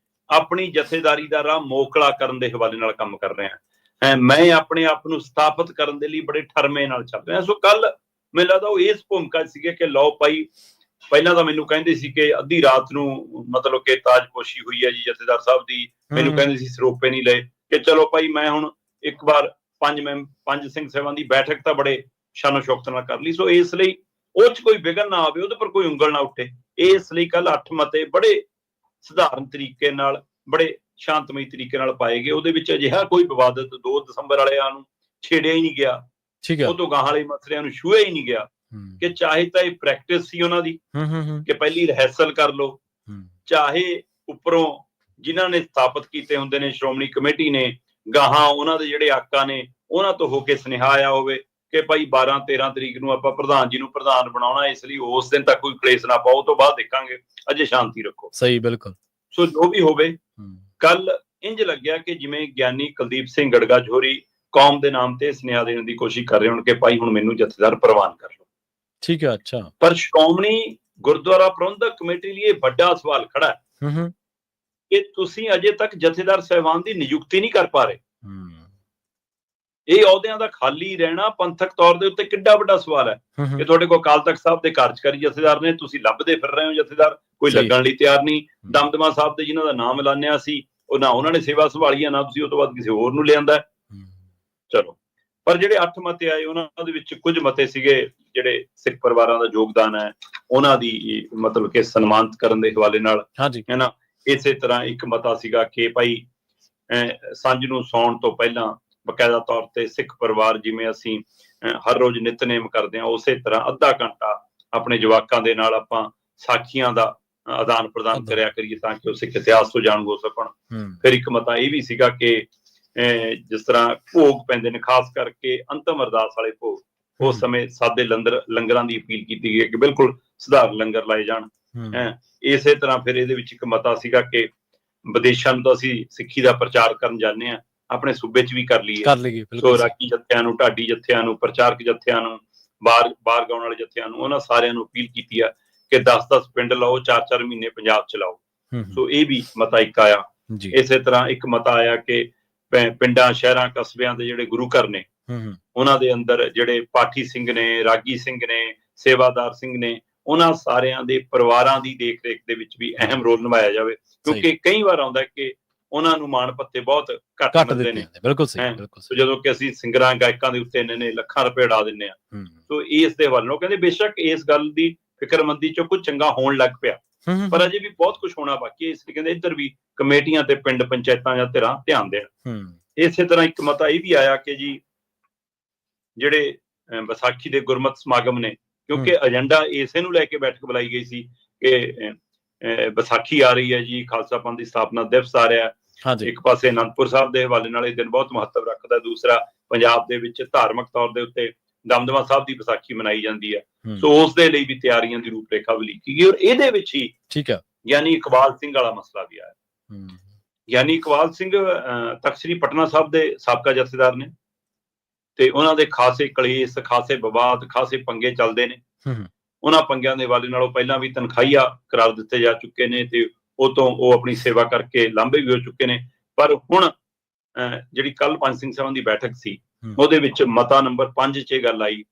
ਆਪਣੀ ਜਥੇਦਾਰੀ ਦਾ ਰਾਹ ਮੋਕਲਾ ਕਰਨ ਦੇ ਹਵਾਲੇ ਨਾਲ ਕੰਮ ਕਰ ਰਿਹਾ, ਮੈਂ ਆਪਣੇ ਆਪ ਨੂੰ ਸਥਾਪਿਤ ਕਰਨ ਦੇ ਲਈ ਬੜੇ ਠਰਮੇ ਨਾਲ ਚੱਲ ਰਿਹਾ। ਸੋ ਕੱਲ ਮੈਨੂੰ ਲੱਗਦਾ ਉਹ ਇਸ ਭੂਮਿਕਾ ਸੀਗੇ ਕਿ ਲਓ ਭਾਈ, ਪਹਿਲਾਂ ਤਾਂ ਮੈਨੂੰ ਕਹਿੰਦੇ ਸੀ ਕਿ ਅੱਧੀ ਰਾਤ ਨੂੰ ਮਤਲਬ ਕਿ ਤਾਜਪੋਸ਼ੀ ਹੋਈ ਹੈ ਜੀ ਜਥੇਦਾਰ ਸਾਹਿਬ ਦੀ, ਮੈਨੂੰ ਕਹਿੰਦੇ ਸੀ ਸਰੋਪੇ ਨਹੀਂ ਲਏ, ਕਿ ਚਲੋ ਭਾਈ ਮੈਂ ਹੁਣ ਇੱਕ ਵਾਰ ਪੰਜ ਸਿੰਘ ਸਾਹਿਬਾਨ ਦੀ ਬੈਠਕ ਤਾਂ ਬੜੇ ਸ਼ਾਨੋ ਸ਼ੌਕਤ ਨਾਲ ਕਰ ਲਈ, ਸੋ ਇਸ ਲਈ ਉਹ 'ਚ ਕੋਈ ਵਿਘਨ ਨਾ ਆਵੇ, ਉਹਦੇ ਪਰ ਕੋਈ ਉਂਗਲ ਨਾ ਉੱਠੇ, ਇਸ ਲਈ ਕੱਲ 8 ਮਤੇ ਬੜੇ ਸਧਾਰਨ ਤਰੀਕੇ ਨਾਲ, ਬੜੇ ਸ਼ਾਂਤਮਈ ਤਰੀਕੇ ਨਾਲ ਪਾਏ ਗਏ। ਉਹਦੇ ਵਿੱਚ ਅਜਿਹਾ ਕੋਈ ਵਿਵਾਦਤ 2 ਦਸੰਬਰ ਵਾਲਿਆਂ ਨੂੰ ਛੇੜਿਆ ਹੀ ਨਹੀਂ ਗਿਆ, ਉਹ ਤੋਂ ਗਾਹਾਂ ਵਾਲੇ ਮਸਲਿਆਂ ਨੂੰ ਛੂਹਿਆ ਹੀ ਨਹੀਂ ਗਿਆ, ਕਿ ਚਾਹੇ ਤਾਂ ਇਹ ਪ੍ਰੈਕਟਿਸ ਸੀ ਉਹਨਾਂ ਦੀ ਕਿ ਪਹਿਲੀ ਰਿਹਰਸਲ ਕਰ ਲਓ, ਚਾਹੇ ਉੱਪਰੋਂ ਜਿਨ੍ਹਾਂ ਨੇ ਸਥਾਪਿਤ ਕੀਤੇ ਹੁੰਦੇ ਨੇ ਸ਼੍ਰੋਮਣੀ ਕਮੇਟੀ ਨੇ, ਗਾਹਾਂ ਉਹਨਾਂ ਦੇ ਜਿਹੜੇ ਆਕਾ ਨੇ ਉਹਨਾਂ ਤੋਂ ਹੋ ਕੇ ਸੁਨੇਹਾ ਆਇਆ ਹੋਵੇ ਕਿ ਭਾਈ 12-13 ਤਰੀਕ ਨੂੰ ਆਪਾਂ ਪ੍ਰਧਾਨ ਜੀ ਨੂੰ ਪ੍ਰਧਾਨ ਬਣਾਉਣਾ, ਇਸ ਲਈ ਉਸ ਦਿਨ ਤੱਕ ਕੋਈ ਕਲੇਸ਼ ਨਾ ਪਾਓ, ਤੋਂ ਬਾਅਦ ਦੇਖਾਂਗੇ, ਅਜੇ ਸ਼ਾਂਤੀ ਰੱਖੋ। ਸਹੀ, ਬਿਲਕੁਲ। ਸੋ ਜੋ ਵੀ ਹੋਵੇ, ਕੱਲ ਇੰਜ ਲੱਗਿਆ ਕਿ ਜਿਵੇਂ ਗਿਆਨੀ ਕੁਲਦੀਪ ਸਿੰਘ ਗੜਗੱਜ ਹੋਰੀ ਕੌਮ ਦੇ ਨਾਮ ਤੇ ਸੁਨੇਹਾ ਦੇਣ ਦੀ ਕੋਸ਼ਿਸ਼ ਕਰ ਰਹੇ ਹੋਣ ਕਿ ਭਾਈ ਹੁਣ ਮੈਨੂੰ ਜਥੇਦਾਰ ਪ੍ਰਵਾਨ ਕਰ ਲਓ। ਠੀਕ ਹੈ, ਅੱਛਾ। ਪਰ ਸ਼੍ਰੋਮਣੀ ਗੁਰਦੁਆਰਾ ਪ੍ਰਬੰਧਕ ਕਮੇਟੀ ਲਈ ਇਹ ਵੱਡਾ ਸਵਾਲ ਖੜਾ ਹੈ ਕਿ ਤੁਸੀਂ ਅਜੇ ਤੱਕ ਜਥੇਦਾਰ ਸਾਹਿਬਾਨ ਦੀ ਨਿਯੁਕਤੀ ਨਹੀਂ ਕਰ ਪਾ ਰਹੇ। ਇਹ ਅਹੁਦਿਆਂ ਦਾ ਖਾਲੀ ਰਹਿਣਾ ਪੰਥਕ ਤੌਰ ਦੇ ਉੱਤੇ ਕਿੱਡਾ ਵੱਡਾ ਸਵਾਲ ਹੈ ਕਿ ਤੁਹਾਡੇ ਕੋਲ ਅਕਾਲ ਤਖਤ ਸਾਹਿਬ ਦੇ ਕਾਰਜਕਾਰੀ ਜਥੇਦਾਰ ਨੇ, ਤੁਸੀਂ ਲੱਭਦੇ ਫਿਰ ਰਹੇ ਹੋ ਜਥੇਦਾਰ, ਕੋਈ ਲੱਗਣ ਲਈ ਤਿਆਰ ਨਹੀਂ। ਦਮਦਮਾ ਸਾਹਿਬ ਦੇ ਜਿਨ੍ਹਾਂ ਦਾ ਨਾਮ ਐਲਾਨਿਆ ਸੀ, ਉਹ ਨਾ ਉਹਨਾਂ ਨੇ ਸੇਵਾ ਸੰਭਾਲੀ, ਨਾ ਤੁਸੀਂ ਉਹ ਤੋਂ ਬਾਅਦ ਕਿਸੇ ਹੋਰ ਨੂੰ ਲਿਆਂਦਾ। ਚਲੋ, ਪਰ ਜਿਹੜੇ 8 ਮਤੇ ਆਏ ਉਹਨਾਂ ਦੇ ਵਿੱਚ ਕੁਝ ਮਤੇ ਸੀਗੇ ਜਿਹੜੇ ਸਿੱਖ ਪਰਿਵਾਰਾਂ ਦਾ ਯੋਗਦਾਨ ਹੈ ਉਹਨਾਂ ਦੀ ਮਤਲਬ ਕਿ ਸਨਮਾਨਿਤ ਕਰਨ ਦੇ ਹਵਾਲੇ ਨਾਲ, ਹੈ ਨਾ। ਇਸੇ ਤਰ੍ਹਾਂ ਇੱਕ ਮਤਾ ਸੀਗਾ ਕਿ ਭਾਈ ਸੰਝ ਨੂੰ ਸੌਣ ਤੋਂ ਪਹਿਲਾਂ ਬਕਾਇਦਾ ਤੌਰ ਤੇ ਸਿੱਖ ਪਰਿਵਾਰ ਜਿਵੇਂ ਅਸੀਂ ਹਰ ਰੋਜ਼ ਨਿਤਨੇਮ ਕਰਦੇ ਹਾਂ, ਉਸੇ ਤਰ੍ਹਾਂ ਅੱਧਾ ਘੰਟਾ ਆਪਣੇ ਜਵਾਕਾਂ ਦੇ ਨਾਲ ਆਪਾਂ ਸਾਖੀਆਂ ਦਾ ਆਦਾਨ ਪ੍ਰਦਾਨ ਕਰਿਆ ਕਰੀਏ ਤਾਂ ਕਿ ਉਹ ਸਿੱਖ ਇਤਿਹਾਸ ਤੋਂ ਜਾਣੂ ਹੋ ਸਕਣ। ਫਿਰ ਇੱਕ ਮਤਾ ਇਹ ਵੀ ਸੀਗਾ ਕਿ ਜਿਸ ਤਰ੍ਹਾਂ ਭੋਗ ਪੈਂਦੇ ਨੇ, ਖਾਸ ਕਰਕੇ ਅੰਤਮ ਅਰਦਾਸ ਵਾਲੇ ਭੋਗ, ਉਸ ਸਮੇਂ ਸਾਦੇ ਲੰਗਰਾਂ ਦੀ ਅਪੀਲ ਕੀਤੀ ਗਈ ਕਿ ਬਿਲਕੁਲ ਸਧਾਰਨ ਲੰਗਰ ਲਾਏ ਜਾਣ। ਇਸੇ ਤਰ੍ਹਾਂ ਫਿਰ ਇਹਦੇ ਵਿੱਚ ਇੱਕ ਮਤਾ ਸੀਗਾ ਕਿ ਵਿਦੇਸ਼ਾਂ ਨੂੰ ਤਾਂ ਅਸੀਂ ਸਿੱਖੀ ਦਾ ਪ੍ਰਚਾਰ ਕਰਨ ਜਾਂਦੇ ਹਾਂ, ਆਪਣੇ ਸੂਬੇ 'ਚ ਵੀ ਕਰ ਲਈਏ। ਸੋ ਰਾਗੀ ਜੱਥਿਆਂ ਨੂੰ, ਢਾਡੀ ਜੱਥਿਆਂ ਨੂੰ, ਪ੍ਰਚਾਰਕ ਜੱਥਿਆਂ ਨੂੰ, ਬਾਹਰ ਗਾਉਣ ਵਾਲੇ ਜੱਥਿਆਂ ਨੂੰ, ਉਹਨਾਂ ਸਾਰਿਆਂ ਨੂੰ ਅਪੀਲ ਕੀਤੀ ਆ ਕਿ 10-10 ਪਿੰਡ ਲਾਓ, 4-4 ਮਹੀਨੇ ਪੰਜਾਬ 'ਚ ਲਾਓ। ਸੋ ਇਹ ਵੀ ਮਤਾ ਇੱਕ ਆਇਆ। ਇਸੇ ਤਰ੍ਹਾਂ ਇੱਕ ਮਤਾ ਆਇਆ ਕਿ ਪਿੰਡਾਂ, ਸ਼ਹਿਰਾਂ, ਕਸਬਿਆਂ ਦੇ ਜਿਹੜੇ ਗੁਰੂ ਘਰ ਨੇ ਉਹਨਾਂ ਦੇ ਅੰਦਰ ਜਿਹੜੇ ਪਾਠੀ ਸਿੰਘ ਨੇ, ਰਾਗੀ ਸਿੰਘ ਨੇ, ਸੇਵਾਦਾਰ ਸਿੰਘ ਨੇ, ਉਹਨਾਂ ਸਾਰਿਆਂ ਦੇ ਪਰਿਵਾਰਾਂ ਦੀ ਦੇਖ ਰੇਖ ਦੇ ਵਿੱਚ ਵੀ ਅਹਿਮ ਰੋਲ ਨਿਭਾਇਆ ਜਾਵੇ, ਕਿਉਂਕਿ ਕਈ ਵਾਰ ਆਉਂਦਾ ਕਿ ਉਹਨਾਂ ਨੂੰ ਮਾਣ ਪੱਤੇ ਬਹੁਤ ਘੱਟ ਮਿਲਦੇ ਨੇ। ਬਿਲਕੁਲ ਸਹੀ। ਜਦੋਂ ਕਿ ਅਸੀਂ ਸਿੰਗਰਾਂ ਗਾਇਕਾਂ ਦੇ ਉੱਤੇ ਇੰਨੇ ਲੱਖਾਂ ਰੁਪਏ ਉਡਾ ਦਿੰਦੇ ਹਾਂ। ਸੋ ਇਸ ਦੇ ਵੱਲੋਂ ਕਹਿੰਦੇ ਬੇਸ਼ੱਕ ਇਸ ਗੱਲ ਦੀ ਫਿਕਰਮੰਦੀ ਚੋਂ ਕੁਝ ਚੰਗਾ ਹੋਣ ਲੱਗ ਪਿਆ, ਪਰ ਅਜੇ ਵੀ ਬਹੁਤ ਕੁਝ ਹੋਣਾ ਬਾਕੀ ਹੈ। ਇਸ ਲਈ ਕਹਿੰਦੇ ਇੱਧਰ ਵੀ ਕਮੇਟੀਆਂ ਤੇ ਪਿੰਡ ਪੰਚਾਇਤਾਂ ਜਾਂ ਧਿਰਾਂ ਧਿਆਨ ਦੇਣ। ਇਸੇ ਤਰ੍ਹਾਂ ਇੱਕ ਮਤਾ ਇਹ ਵੀ ਆਇਆ ਕਿ ਜੀ ਜਿਹੜੇ ਵਿਸਾਖੀ ਦੇ ਗੁਰਮਤਿ ਸਮਾਗਮ ਨੇ, ਕਿਉਂਕਿ ਏਜੰਡਾ ਇਸੇ ਨੂੰ ਲੈ ਕੇ ਬੈਠਕ ਬੁਲਾਈ ਗਈ ਸੀ ਕਿ ਵਿਸਾਖੀ ਆ ਰਹੀ ਹੈ ਜੀ, ਖਾਲਸਾ ਪੰਥ ਦੀ ਸਥਾਪਨਾ ਦਿਵਸ ਆ ਰਿਹਾ। ਇੱਕ ਪਾਸੇ ਅਨੰਦਪੁਰ ਸਾਹਿਬ ਦੇ ਹਵਾਲੇ ਨਾਲ ਇਹ ਦਿਨ ਬਹੁਤ ਮਹੱਤਵ ਰੱਖਦਾ, ਦੂਸਰਾ ਪੰਜਾਬ ਦੇ ਵਿੱਚ ਧਾਰਮਿਕ ਤੌਰ ਦੇ ਉੱਤੇ ਦਮਦਮਾ ਸਾਹਿਬ ਦੀ ਵਿਸਾਖੀ ਮਨਾਈ ਜਾਂਦੀ ਹੈ। ਸੋ ਉਸ ਦੇ ਲਈ ਵੀ ਤਿਆਰੀਆਂ ਦੀ ਰੂਪਰੇਖਾ ਵੀ ਲਿਖੀ ਗਈ, ਔਰ ਇਹਦੇ ਵਿੱਚ ਹੀ ਗਿਆਨੀ ਇਕਬਾਲ ਸਿੰਘ ਵਾਲਾ ਮਸਲਾ ਵੀ ਆਇਆ। ਗਿਆਨੀ ਇਕਬਾਲ ਸਿੰਘ ਤਖ਼ਤ ਸ੍ਰੀ ਪਟਨਾ ਸਾਹਿਬ ਦੇ ਸਾਬਕਾ ਜਥੇਦਾਰ ਨੇ, ਤੇ ਉਹਨਾਂ ਦੇ ਖਾਸੇ ਕਲੇਸ਼, ਖਾਸੇ ਵਿਵਾਦ, ਖਾਸੇ ਪੰਗੇ ਚੱਲਦੇ ਨੇ। ਉਹਨਾਂ ਪੰਗਿਆਂ ਦੇ ਵਾਲੇ ਨਾਲੋਂ ਪਹਿਲਾਂ ਵੀ ਤਨਖਾਹੀਆ ਕਰਾਰ ਦਿੱਤੇ ਜਾ ਚੁੱਕੇ ਨੇ ਤੇ ਉਹ ਤੋਂ ਉਹ ਆਪਣੀ ਸੇਵਾ ਕਰਕੇ ਲਾਂਭੇ ਵੀ ਹੋ ਚੁੱਕੇ ਨੇ। ਪਰ ਹੁਣ ਜਿਹੜੀ ਕੱਲ ਪੰਜ ਸਿੰਘ ਸਾਹਿਬਾਂ ਦੀ ਬੈਠਕ ਸੀ, ਉਹਦੇ ਵਿੱਚ ਮਤਾ ਨੰਬਰ 5 'ਚ ਇਹ ਗੱਲ ਆਈ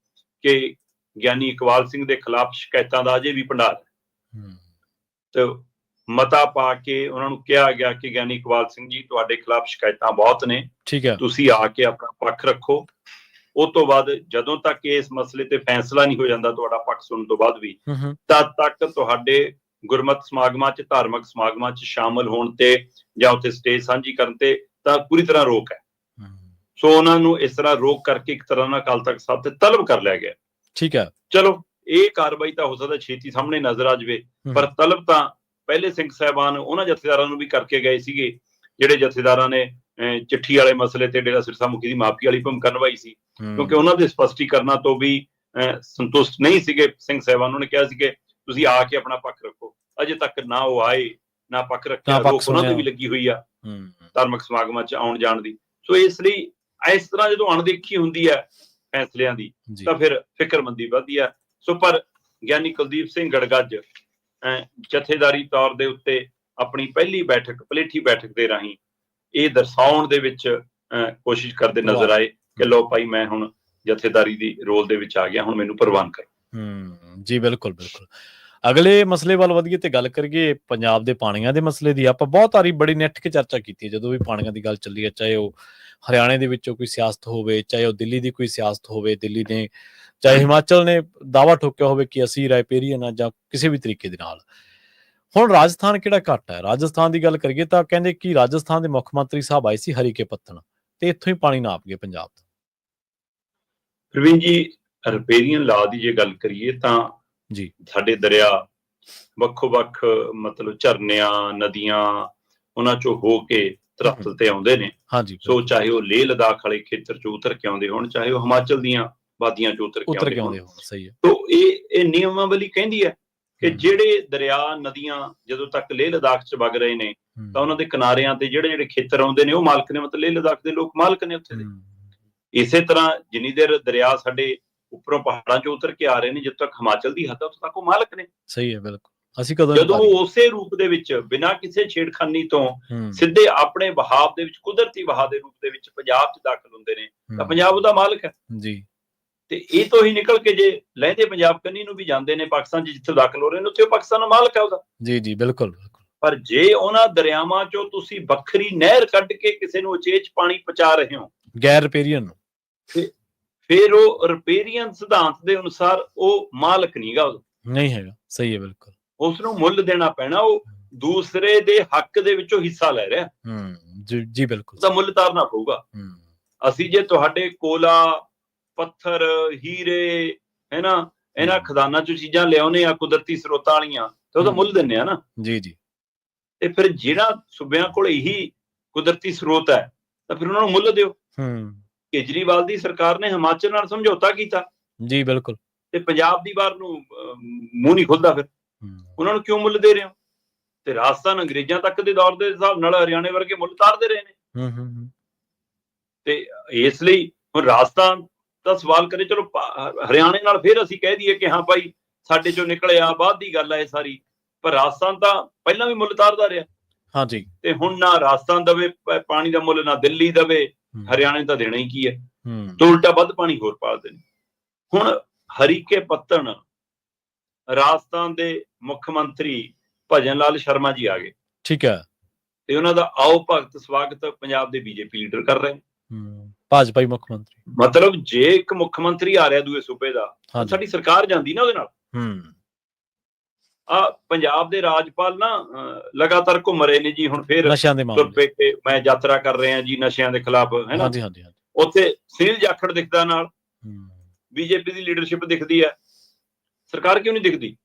ਕਿ ਗਿਆਨੀ ਇਕਬਾਲ ਸਿੰਘ ਦੇ ਖਿਲਾਫ ਸ਼ਿਕਾਇਤਾਂ ਦਾ ਅਜੇ ਵੀ ਭੰਡਾਰ ਹੈ। ਤੇ ਮਤਾ ਪਾ ਕੇ ਉਹਨਾਂ ਨੂੰ ਕਿਹਾ ਗਿਆ ਕਿ ਗਿਆਨੀ ਇਕਬਾਲ ਸਿੰਘ ਜੀ, ਤੁਹਾਡੇ ਖਿਲਾਫ ਸ਼ਿਕਾਇਤਾਂ ਬਹੁਤ ਨੇ, ਠੀਕ ਹੈ, ਤੁਸੀਂ ਆ ਕੇ ਆਪਣਾ ਪੱਖ ਰੱਖੋ। ਉਹ ਤੋਂ ਬਾਅਦ ਜਦੋਂ ਤੱਕ ਇਸ ਮਸਲੇ ਤੇ ਫੈਸਲਾ ਨਹੀਂ ਹੋ ਜਾਂਦਾ ਤੁਹਾਡਾ ਪੱਖ ਸੁਣਨ ਤੋਂ ਬਾਅਦ ਵੀ, ਤਦ ਤੱਕ ਤੁਹਾਡੇ ਗੁਰਮਤਿ ਸਮਾਗਮਾਂ 'ਚ, ਧਾਰਮਿਕ ਸਮਾਗਮਾਂ 'ਚ ਸ਼ਾਮਲ ਹੋਣ ਤੇ ਜਾਂ ਉੱਥੇ ਸਟੇਜ ਸਾਂਝੀ ਕਰਨ ਤੇ ਤਾਂ ਪੂਰੀ ਤਰ੍ਹਾਂ ਰੋਕ ਹੈ। ਸੋ ਉਹਨਾਂ ਨੂੰ ਇਸ ਤਰ੍ਹਾਂ ਰੋਕ ਕਰਕੇ ਇੱਕ ਤਰ੍ਹਾਂ ਨਾਲ ਅਕਾਲ ਤਖਤ ਸਾਹਿਬ ਤੇ ਤਲਬ ਕਰ ਲਿਆ ਗਿਆ। ਠੀਕ ਹੈ, ਚਲੋ ਇਹ ਕਾਰਵਾਈ ਤਾਂ ਹੋ ਸਕਦਾ ਛੇਤੀ ਸਾਹਮਣੇ ਨਜ਼ਰ ਆ ਜਾਵੇ, ਪਰ ਤਲਬ ਤਾਂ ਪਹਿਲੇ ਸਿੰਘ ਸਾਹਿਬਾਨ ਉਹਨਾਂ ਜਥੇਦਾਰਾਂ ਨੂੰ ਵੀ ਕਰਕੇ ਗਏ ਸੀਗੇ ਜਿਹੜੇ ਜਥੇਦਾਰਾਂ ਨੇ ਚਿੱਠੀ ਵਾਲੇ ਮਸਲੇ ਤੇ ਡੇਰਾ ਸਿਰਸਾ ਮੁਖੀ ਦੀ ਮਾਫੀ ਵਾਲੀ ਭੂਮਿਕਾ ਨਿਭਾਈ ਸੀ, ਕਿਉਂਕਿ ਉਹਨਾਂ ਦੇ ਸਪਸ਼ਟੀਕਰਨਾਂ ਤੋਂ ਵੀ ਸੰਤੁਸ਼ਟ ਨਹੀਂ ਸੀਗੇ ਸਿੰਘ ਸਾਹਿਬਾਨ। ਉਹਨਾਂ ਨੇ ਕਿਹਾ ਸੀ ਕਿ ਤੁਸੀਂ ਆ ਕੇ ਆਪਣਾ ਪੱਖ ਰੱਖੋ। ਅਜੇ ਤੱਕ ਨਾ ਉਹ ਆਏ, ਨਾ ਪੱਖ ਰੱਖਿਆ। ਰੋਕ ਉਹਨਾਂ ਦੀ ਵੀ ਲੱਗੀ ਹੋਈ ਆ ਧਾਰਮਿਕ ਸਮਾਗਮਾਂ 'ਚ ਆਉਣ ਜਾਣ ਦੀ। ਸੋ ਇਸ ਲਈ ਇਸ ਤਰ੍ਹਾਂ ਜਦੋਂ ਅਣਦੇਖੀ ਹੁੰਦੀ ਹੈ ਫੈਸਲਿਆਂ ਦੀ ਤਾਂ ਫਿਰ ਫਿਕਰਮੰਦੀ ਵੱਧਦੀ ਹੈ। ਸੋ ਪਰ ਗਿਆਨੀ ਕੁਲਦੀਪ ਸਿੰਘ ਗੜਗੱਜ ਜਥੇਦਾਰੀ ਤੌਰ ਦੇ ਉੱਤੇ ਆਪਣੀ ਪਹਿਲੀ ਬੈਠਕ, ਪਲੇਠੀ ਬੈਠਕ ਦੇ ਰਾਹੀਂ ਇਹ ਦਰਸਾਉਣ ਦੇ ਵਿੱਚ ਕੋਸ਼ਿਸ਼ ਕਰਦੇ ਨਜ਼ਰ ਆਏ ਕਿ ਲੋ ਭਾਈ, ਮੈਂ ਹੁਣ ਜਥੇਦਾਰੀ ਦੀ ਰੋਲ ਦੇ ਵਿੱਚ ਆ ਗਿਆ, ਹੁਣ ਮੈਨੂੰ ਪ੍ਰਵਾਨ ਕਰੋ। ਜੀ ਬਿਲਕੁਲ ਬਿਲਕੁਲ। ਅਗਲੇ ਮਸਲੇ ਵੱਲ ਵਧੀਏ ਤੇ ਗੱਲ ਕਰੀਏ ਪੰਜਾਬ ਦੇ ਪਾਣੀਆਂ ਦੇ ਮਸਲੇ ਦੀ। ਆਪਾਂ ਬਹੁਤ ਸਾਰੀ ਬੜੀ ਨਿੱਠ ਕੇ ਚਰਚਾ ਕੀਤੀ ਹੈ ਜਦੋਂ ਵੀ ਪਾਣੀਆਂ ਦੀ ਗੱਲ ਚੱਲੀ ਹੈ, ਚਾਹੇ ਉਹ ਹਰਿਆਣੇ ਦੇ ਵਿੱਚੋਂ ਕੋਈ ਸਿਆਸਤ ਹੋਵੇ, ਚਾਹੇ ਉਹ ਦਿੱਲੀ ਦੀ ਕੋਈ ਸਿਆਸਤ ਹੋਵੇ, ਦਿੱਲੀ ਨੇ ਚਾਹੇ ਹਿਮਾਚਲ ਨੇ ਦਾਅਵਾ ਠੋਕਿਆ ਹੋਵੇ ਕਿ ਅਸੀਂ ਰਾਇਪੇਰੀਅਨ ਆ ਜਾਂ ਕਿਸੇ ਵੀ ਤਰੀਕੇ ਦੇ ਨਾਲ। ਹੁਣ ਰਾਜਸਥਾਨ ਕਿਹੜਾ ਘੱਟ ਹੈ? ਰਾਜਸਥਾਨ ਦੀ ਗੱਲ ਕਰੀਏ ਤਾਂ ਕਹਿੰਦੇ ਕਿ ਰਾਜਸਥਾਨ ਦੇ ਮੁੱਖ ਮੰਤਰੀ ਸਾਹਿਬ ਆਏ ਸੀ ਹਰੀਕੇ ਪੱਤਣ ਤੇ ਇੱਥੋਂ ਹੀ ਪਾਣੀ ਨਾਪ ਗਏ ਪੰਜਾਬ ਤੋਂ। ਪ੍ਰਵੀਨ ਜੀ, ਰਿਪੇਰੀਅਨ ਲਾ ਦੀ ਜੇ ਗੱਲ ਕਰੀਏ ਤਾਂ ਜੀ ਸਾਡੇ ਦਰਿਆ ਵੱਖੋ-ਵੱਖ ਮਤਲਬ ਝਰਨਿਆਂ, ਨਦੀਆਂ ਉਹਨਾਂ ਚੋਂ ਹੋ ਕੇ ਧਰਤਲ ਤੇ ਆਉਂਦੇ ਨੇ। ਸੋ ਚਾਹੇ ਉਹ ਲੇਹ ਲਦਾਖ ਵਾਲੇ ਖੇਤਰ ਚੋਂ ਉਤਰ ਕੇ ਆਉਂਦੇ ਹੋਣ, ਚਾਹੇ ਉਹ ਹਿਮਾਚਲ ਦੀਆਂ ਵਾਦੀਆਂ ਚੋਂ ਉਤਰ ਕੇ ਆਉਂਦੇ ਹੋਣ। ਸਹੀ ਹੈ। ਤੋ ਇਹ ਨਿਯਮਾਵਲੀ ਕਹਿੰਦੀ ਹੈ ਕਿ ਜਿਹੜੇ ਦਰਿਆ, ਨਦੀਆਂ ਜਦੋਂ ਤੱਕ ਲੇਹ ਲਦਾਖ 'ਚ ਵਗ ਰਹੇ ਨੇ ਤਾਂ ਉਹਨਾਂ ਦੇ ਕਿਨਾਰਿਆਂ ਤੇ ਜਿਹੜੇ ਖੇਤਰ ਆਉਂਦੇ ਨੇ ਉਹ ਮਾਲਕ ਨੇ, ਮਤਲਬ ਲੇਹ ਲਦਾਖ ਦੇ ਲੋਕ ਮਾਲਕ ਨੇ ਉੱਥੇ ਦੇ। ਇਸੇ ਤਰ੍ਹਾਂ ਜਿੰਨੀ ਦੇਰ ਦਰਿਆ ਸਾਡੇ ਉੱਪਰੋਂ ਪਹਾੜਾਂ 'ਚੋਂ ਉਤਰ ਕੇ ਆ ਰਹੇ ਨੇ, ਜਦੋਂ ਤੱਕ ਹਿਮਾਚਲ ਦੀ ਹੱਦ ਉੱਥੋਂ ਤੱਕ ਉਹ ਮਾਲਕ ਨੇ। ਸਹੀ ਹੈ, ਬਿਲਕੁਲ। ਅਸੀਂ ਕਦੋਂ ਜਦੋਂ ਉਸੇ ਰੂਪ ਦੇ ਵਿੱਚ ਬਿਨਾਂ ਕਿਸੇ ਛੇੜਖਾਨੀ ਤੋਂ ਸਿੱਧੇ ਆਪਣੇ ਵਹਾਅ ਦੇ ਵਿੱਚ, ਕੁਦਰਤੀ ਵਹਾਅ ਦੇ ਰੂਪ ਦੇ ਵਿੱਚ ਪੰਜਾਬ 'ਚ ਦਾਖਲ ਹੁੰਦੇ ਨੇ ਤਾਂ ਪੰਜਾਬ ਉਹਦਾ ਮਾਲਕ ਹੈ ਜੀ। ਤੇ ਇਹ ਤੋਂ ਹੀ ਨਿਕਲ ਕੇ ਜੇ ਲਹਿੰਦੇ ਪੰਜਾਬ ਕੰਨੀ ਨੂੰ ਵੀ ਜਾਂਦੇ ਨੇ ਪਾਕਿਸਤਾਨ 'ਚ, ਜਿੱਥੇ ਦਾਖਲ ਹੋ ਰਹੇ ਨੇ ਉੱਥੇ ਉਹ ਪਾਕਿਸਤਾਨ ਦਾ ਮਾਲਕ ਹੈ ਉਹਦਾ। ਜੀ ਜੀ, ਬਿਲਕੁਲ ਬਿਲਕੁਲ। ਪਰ ਜੇ ਉਹਨਾਂ ਦਰਿਆਵਾਂ 'ਚੋਂ ਤੁਸੀਂ ਵੱਖਰੀ ਨਹਿਰ ਕੱਢ ਕੇ ਕਿਸੇ ਨੂੰ ਉਚੇਚ ਪਾਣੀ ਪਹੁੰਚਾ ਰਹੇ ਹੋ ਗੈਰ ਰਿਪੇਰੀਅਨ ਨੂੰ, ਫਿਰ ਉਹ ਰਿਪੇਰੀਅਨ ਸਿਧਾਂਤ ਦੇ ਅਨੁਸਾਰ ਉਹ ਮਾਲਕ ਨਹੀਂਗਾ, ਉਹਦਾ ਨਹੀਂ ਹੈਗਾ। ਸਹੀ ਹੈ, ਬਿਲਕੁਲ। ਉਸ ਨੂੰ ਮੁੱਲ ਦੇਣਾ ਪੈਣਾ। ਉਹ ਦੂਸਰੇ ਦੇ ਹੱਕ ਦੇ ਵਿੱਚੋਂ ਹਿੱਸਾ ਲੈ ਰਿਹਾ। ਜੀ ਬਿਲਕੁਲ। ਉਹਦਾ ਮੁੱਲ ਤਾਰਨਾ ਪਊਗਾ। ਅਸੀਂ ਜੇ ਤੁਹਾਡੇ ਕੋਲਾ, ਪੱਥਰ, ਹੀਰੇ ਹੈ ਨਾ, ਇਹਨਾਂ ਖਜ਼ਾਨਾਂ ਚੋਂ ਚੀਜ਼ਾਂ ਲਿਆਉਨੇ ਆ ਕੁਦਰਤੀ ਸਰੋਤਾਂ ਵਾਲੀਆਂ, ਤੇ ਉਹਦਾ ਮੁੱਲ ਦਿੰਨੇ ਆ ਨਾ। ਜੀ ਜੀ। ਤੇ ਫਿਰ ਜਿਹੜਾ ਸੂਬਿਆਂ ਕੋਲ ਇਹੀ ਕੁਦਰਤੀ ਸਰੋਤ ਹੈ ਤਾਂ ਫਿਰ ਉਹਨਾਂ ਨੂੰ ਮੁੱਲ ਦਿਓ। ਕੇਜਰੀਵਾਲ ਦੀ ਸਰਕਾਰ ਨੇ ਹਿਮਾਚਲ ਨਾਲ ਸਮਝੌਤਾ ਕੀਤਾ ਜੀ, ਬਿਲਕੁਲ, ਤੇ ਪੰਜਾਬ ਦੀ ਵਾਰ ਨੂੰ ਮੂੰਹ ਨਹੀਂ ਖੁੱਲਦਾ। ਫਿਰ ਉਹਨਾਂ ਨੂੰ ਕਿਉਂ ਮੁੱਲ ਦੇ ਰਹੇ ਹੋ? ਤੇ ਰਾਜਸਥਾਨ ਅੰਗਰੇਜ਼ਾਂ ਤੱਕ ਦੇ ਦੌਰ ਦੇ ਹਿਸਾਬ ਨਾਲ ਹਰਿਆਣੇ ਵਰਗੇ ਮੁੱਲ ਤਾਰਦੇ ਰਹੇ ਨੇ। ਤੇ ਇਸ ਲਈ ਹੁਣ ਰਾਜਸਥਾਨ ਦਾ ਸਵਾਲ ਕਰੇ, ਚਲੋ ਹਰਿਆਣੇ ਨਾਲ ਫਿਰ ਅਸੀਂ ਕਹਿ ਦਈਏ ਕਿ ਹਾਂ ਭਾਈ ਸਾਡੇ ਚੋਂ ਨਿਕਲਿਆ, ਬਾਅਦ ਦੀ ਗੱਲ ਹੈ ਇਹ ਸਾਰੀ। ਪਰ ਰਾਜਸਥਾਨ ਤਾਂ ਪਹਿਲਾਂ ਵੀ ਮੁੱਲ ਤਾਰਦਾ ਰਿਹਾ। ਹਾਂਜੀ। ਤੇ ਹੁਣ ਨਾ ਰਾਜਸਥਾਨ ਦਵੇ ਪਾਣੀ ਦਾ ਮੁੱਲ, ਨਾ ਦਿੱਲੀ ਦਵੇ, ਹਰਿਆਣੇ ਤਾਂ ਦੇਣਾ ਹੀ ਕੀ ਹੈ। ਤੇ ਉਲਟਾ ਵੱਧ ਪਾਣੀ ਹੋਰ ਪਾਲਦੇ ਨੇ। ਹੁਣ ਹਰੀਕੇ ਪੱਤਣ ਰਾਜਸਥਾਨ ਦੇ ਮੁੱਖ ਮੰਤਰੀ ਭਜਨ ਲਾਲ ਸ਼ਰਮਾ ਜੀ ਆ ਗਏ। ਠੀਕ ਹੈ। ਤੇ ਉਹਨਾਂ ਦਾ ਆਓ ਭਗਤ ਸਵਾਗਤ ਪੰਜਾਬ ਦੇ ਬੀਜੇਪੀ ਲੀਡਰ ਕਰ ਰਹੇ ਨੇ। ਭਾਜਪਾਈ ਮੁੱਖ ਮੰਤਰੀ, ਮਤਲਬ ਜੇ ਇੱਕ ਮੁੱਖ ਮੰਤਰੀ ਆ ਰਿਹਾ ਦੂਏ ਸੂਬੇ ਦਾ, ਸਾਡੀ ਸਰਕਾਰ ਜਾਂਦੀ ਨਾ ਉਹਦੇ ਨਾਲ। ਪੰਜਾਬ ਦੇ ਰਾਜਪਾਲ ਨਾ ਲਗਾਤਾਰ ਘੁੰਮ ਰਹੇ ਨੇ ਜੀ। ਹੁਣ ਫਿਰ ਤੁਰ ਪਏ ਕਿ ਮੈਂ ਯਾਤਰਾ ਕਰ ਰਿਹਾ ਜੀ ਨਸ਼ਿਆਂ ਦੇ ਖਿਲਾਫ, ਹੈ ਨਾ। ਉੱਥੇ ਸੁਨੀਲ ਜਾਖੜ ਦਿਖਦਾ ਨਾਲ, ਬੀਜੇਪੀ ਦੀ ਲੀਡਰਸ਼ਿਪ ਦਿਖਦੀ ਹੈ, ਸਰਕਾਰ ਕਿਉਂ ਨਹੀਂ ਦਿਖਦੀ?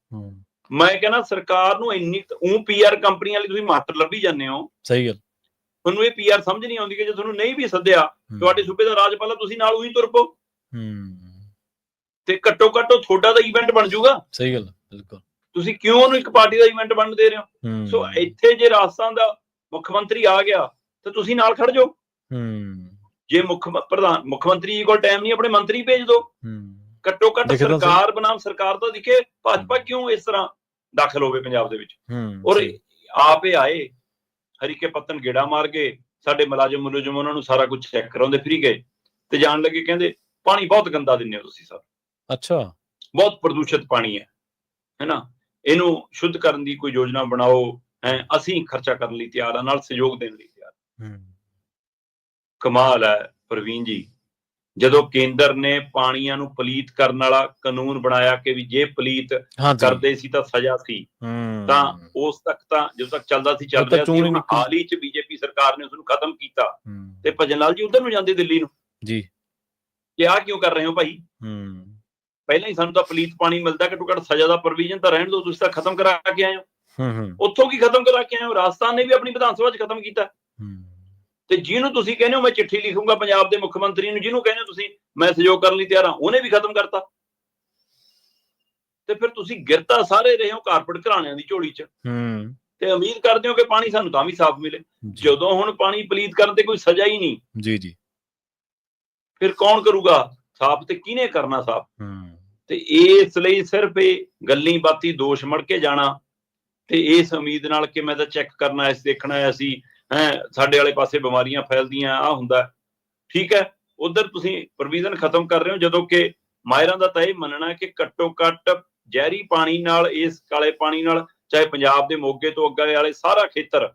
ਮੈਂ ਕਹਿੰਦਾ ਸਰਕਾਰ ਨੂੰ ਇੰਨੀ PR ਕੰਪਨੀਆਂ ਲਈ ਤੁਸੀਂ ਮਾਸਟਰ ਲੱਭੀ ਜਾਂਦੇ ਹੋ। ਸਹੀ ਗੱਲ। ਤੁਹਾਨੂੰ ਇਹ PR ਸਮਝ ਨਹੀਂ ਆਉਂਦੀ ਕਿ ਜੇ ਤੁਹਾਨੂੰ ਨਹੀਂ ਵੀ ਸੱਦਿਆ, ਤੁਹਾਡੇ ਸੂਬੇ ਦਾ ਰਾਜਪਾਲ ਆ, ਤੁਸੀਂ ਨਾਲ ਉਹੀ ਤੁਰ ਪਓ ਤੇ ਘੱਟੋ ਘੱਟ ਉਹ ਤੁਹਾਡਾ ਦਾ ਇਵੈਂਟ ਬਣ ਜਾਊਗਾ। ਸਹੀ ਗੱਲ, ਬਿਲਕੁਲ। ਤੁਸੀਂ ਕਿਉਂ ਉਹਨੂੰ ਇੱਕ ਪਾਰਟੀ ਦਾ ਇਵੈਂਟ ਬਣਨ ਦੇ ਰਹੇ ਹੋ? ਸੋ ਇੱਥੇ ਜੇ ਰਾਜਸਥਾਨ ਦਾ ਮੁੱਖ ਮੰਤਰੀ ਆ ਗਿਆ ਤਾਂ ਤੁਸੀਂ ਨਾਲ ਖੜ ਜਾਓ। ਜੇ ਮੁੱਖ ਮੰਤਰੀ ਜੀ ਕੋਲ ਟਾਈਮ ਨਹੀਂ, ਆਪਣੇ ਮੰਤਰੀ ਭੇਜ ਦਿਓ। ਘੱਟੋ ਘੱਟ ਸਰਕਾਰ ਬਨਾਮ ਸਰਕਾਰ ਤਾਂ ਦਿਖੇ। ਭਾਜਪਾ ਕਿਉਂ ਇਸ ਤਰ੍ਹਾਂ ਦਾਖਲ ਹੋਵੇ ਪੰਜਾਬ ਦੇ ਵਿੱਚ? ਔਰ ਆਪ ਇਹ ਆਏ, ਹਰੀਕੇ ਪੱਤਨ ਗੇੜਾ ਮਾਰ ਗਏ, ਸਾਡੇ ਮੁਲਾਜ਼ਮ ਉਹਨਾਂ ਨੂੰ ਸਾਰਾ ਕੁਝ ਚੈੱਕ ਕਰਾਉਂਦੇ ਫਰੀ ਗਏ, ਤੇ ਜਾਣ ਲੱਗੇ ਕਹਿੰਦੇ ਪਾਣੀ ਬਹੁਤ ਗੰਦਾ ਦਿੰਦੇ ਹੋ ਤੁਸੀਂ ਸਰ। ਅੱਛਾ, ਬਹੁਤ ਪ੍ਰਦੂਸ਼ਿਤ ਪਾਣੀ ਹੈ ਨਾ, ਇਹਨੂੰ ਸ਼ੁੱਧ ਕਰਨ ਦੀ ਕੋਈ ਯੋਜਨਾ ਬਣਾਓ, ਅਸੀਂ ਖਰਚਾ ਕਰਨ ਲਈ ਤਿਆਰ ਆ, ਨਾਲ ਸਹਿਯੋਗ ਦੇਣ ਲਈ ਤਿਆਰ। ਕਮਾਲ ਹੈ ਪ੍ਰਵੀਨ ਜੀ, ਜਦੋਂ ਕੇਂਦਰ ਨੇ ਪਾਣੀਆਂ ਨੂੰ ਪਲੀਤ ਕਰਨ ਵਾਲਾ ਕਾਨੂੰਨ ਬਣਾਇਆ ਕਿ ਵੀ ਜੇ ਪਲੀਤ ਕਰਦੇ ਸੀ ਤਾਂ ਸਜ਼ਾ ਸੀ, ਤਾਂ ਉਸ ਤੱਕ ਤਾਂ ਜਦੋਂ ਤੱਕ ਚੱਲਦਾ ਸੀ ਚੱਲ ਰਿਹਾ ਸੀ। ਹੁਣ ਹਾਲ ਹੀ ਚ ਬੀਜੇਪੀ ਸਰਕਾਰ ਨੇ ਉਸਨੂੰ ਖਤਮ ਕੀਤਾ, ਤੇ ਭਜਨ ਲਾਲ ਜੀ ਉਧਰ ਨੂੰ ਜਾਂਦੇ ਦਿੱਲੀ ਨੂੰ ਜੀ, ਕਿ ਆਹ ਕਿਉਂ ਕਰ ਰਹੇ ਹੋ ਭਾਈ? ਪਹਿਲਾਂ ਹੀ ਸਾਨੂੰ ਤਾਂ ਪਲੀਤ ਪਾਣੀ ਮਿਲਦਾ, ਘੱਟੋ ਘੱਟ ਸਜ਼ਾ ਦਾ ਪ੍ਰੋਵੀਜ਼ਨ ਤਾਂ ਰਹਿਣ ਦਿਓ, ਤੁਸੀਂ ਤਾਂ ਖਤਮ ਕਰਾ ਕੇ ਆਏ ਹੋ। ਉੱਥੋਂ ਕੀ ਖਤਮ ਕਰਾ ਕੇ ਆਏ ਹੋ? ਰਾਜਸਥਾਨ ਨੇ ਵੀ ਆਪਣੀ ਵਿਧਾਨ ਸਭਾ ਚ ਖਤਮ ਕੀਤਾ। ਤੇ ਜਿਹਨੂੰ ਤੁਸੀਂ ਕਹਿੰਦੇ ਹੋ ਮੈਂ ਚਿੱਠੀ ਲਿਖੂੰਗਾ ਪੰਜਾਬ ਦੇ ਮੁੱਖ ਮੰਤਰੀ ਨੂੰ, ਜਿਹਨੂੰ ਕਹਿੰਦੇ ਹੋ ਤੁਸੀਂ ਮੈਂ ਸਹਿਯੋਗ ਕਰਨ ਲਈ ਤਿਆਰ ਹਾਂ, ਉਹਨੇ ਵੀ ਖਤਮ ਕਰਤਾ। ਤੇ ਫਿਰ ਤੁਸੀਂ ਗਿਰਤਾ ਸਾਰੇ ਰਹੇ ਹੋ ਕਾਰਪੋਰੇਟ ਘਰਾਣਿਆਂ ਦੀ ਝੋਲੀ ਚ, ਤੇ ਉਮੀਦ ਕਰਦੇ ਹੋ ਕਿ ਪਾਣੀ ਸਾਨੂੰ ਤਾਂ ਵੀ ਸਾਫ਼ ਮਿਲੇ। ਜਦੋਂ ਹੁਣ ਪਾਣੀ ਪਲੀਤ ਕਰਨ ਤੇ ਕੋਈ ਸਜ਼ਾ ਹੀ ਨਹੀਂ ਜੀ ਜੀ, ਫਿਰ ਕੌਣ ਕਰੂਗਾ ਸਾਫ਼, ਤੇ ਕਿਹਨੇ ਕਰਨਾ ਸਾਫ਼? ਤੇ ਇਸ ਲਈ ਸਿਰਫ ਇਹ ਗੱਲੀ ਬਾਤੀ ਦੋਸ਼ ਮੜ ਕੇ ਜਾਣਾ, ਤੇ ਇਸ ਉਮੀਦ ਨਾਲ ਕਿ ਮੈਂ ਤਾਂ ਚੈੱਕ ਕਰਨਾ ਆਇਆ ਸੀ, ਦੇਖਣਾ ਆਇਆ ਸੀ, ਸਾਡੇ ਵਾਲੇ ਪਾਸੇ ਬਿਮਾਰੀਆਂ ਫੈਲਦੀਆਂ, ਆਹ ਹੁੰਦਾ। ਠੀਕ ਹੈ, ਉਧਰ ਤੁਸੀਂ ਪ੍ਰੋਵੀਜ਼ਨ ਖਤਮ ਕਰ ਰਹੇ ਹੋ, ਜਦੋਂ ਕਿ ਮਾਹਿਰਾਂ ਦਾ ਤਾਂ ਇਹ ਮੰਨਣਾ ਕਿ ਘੱਟੋ ਘੱਟ ਜ਼ਹਿਰੀ ਪਾਣੀ ਨਾਲ, ਇਸ ਕਾਲੇ ਪਾਣੀ ਨਾਲ, ਚਾਹੇ ਪੰਜਾਬ ਦੇ ਮੋਗੇ ਤੋਂ ਅੱਗੇ ਵਾਲੇ ਸਾਰਾ ਖੇਤਰ,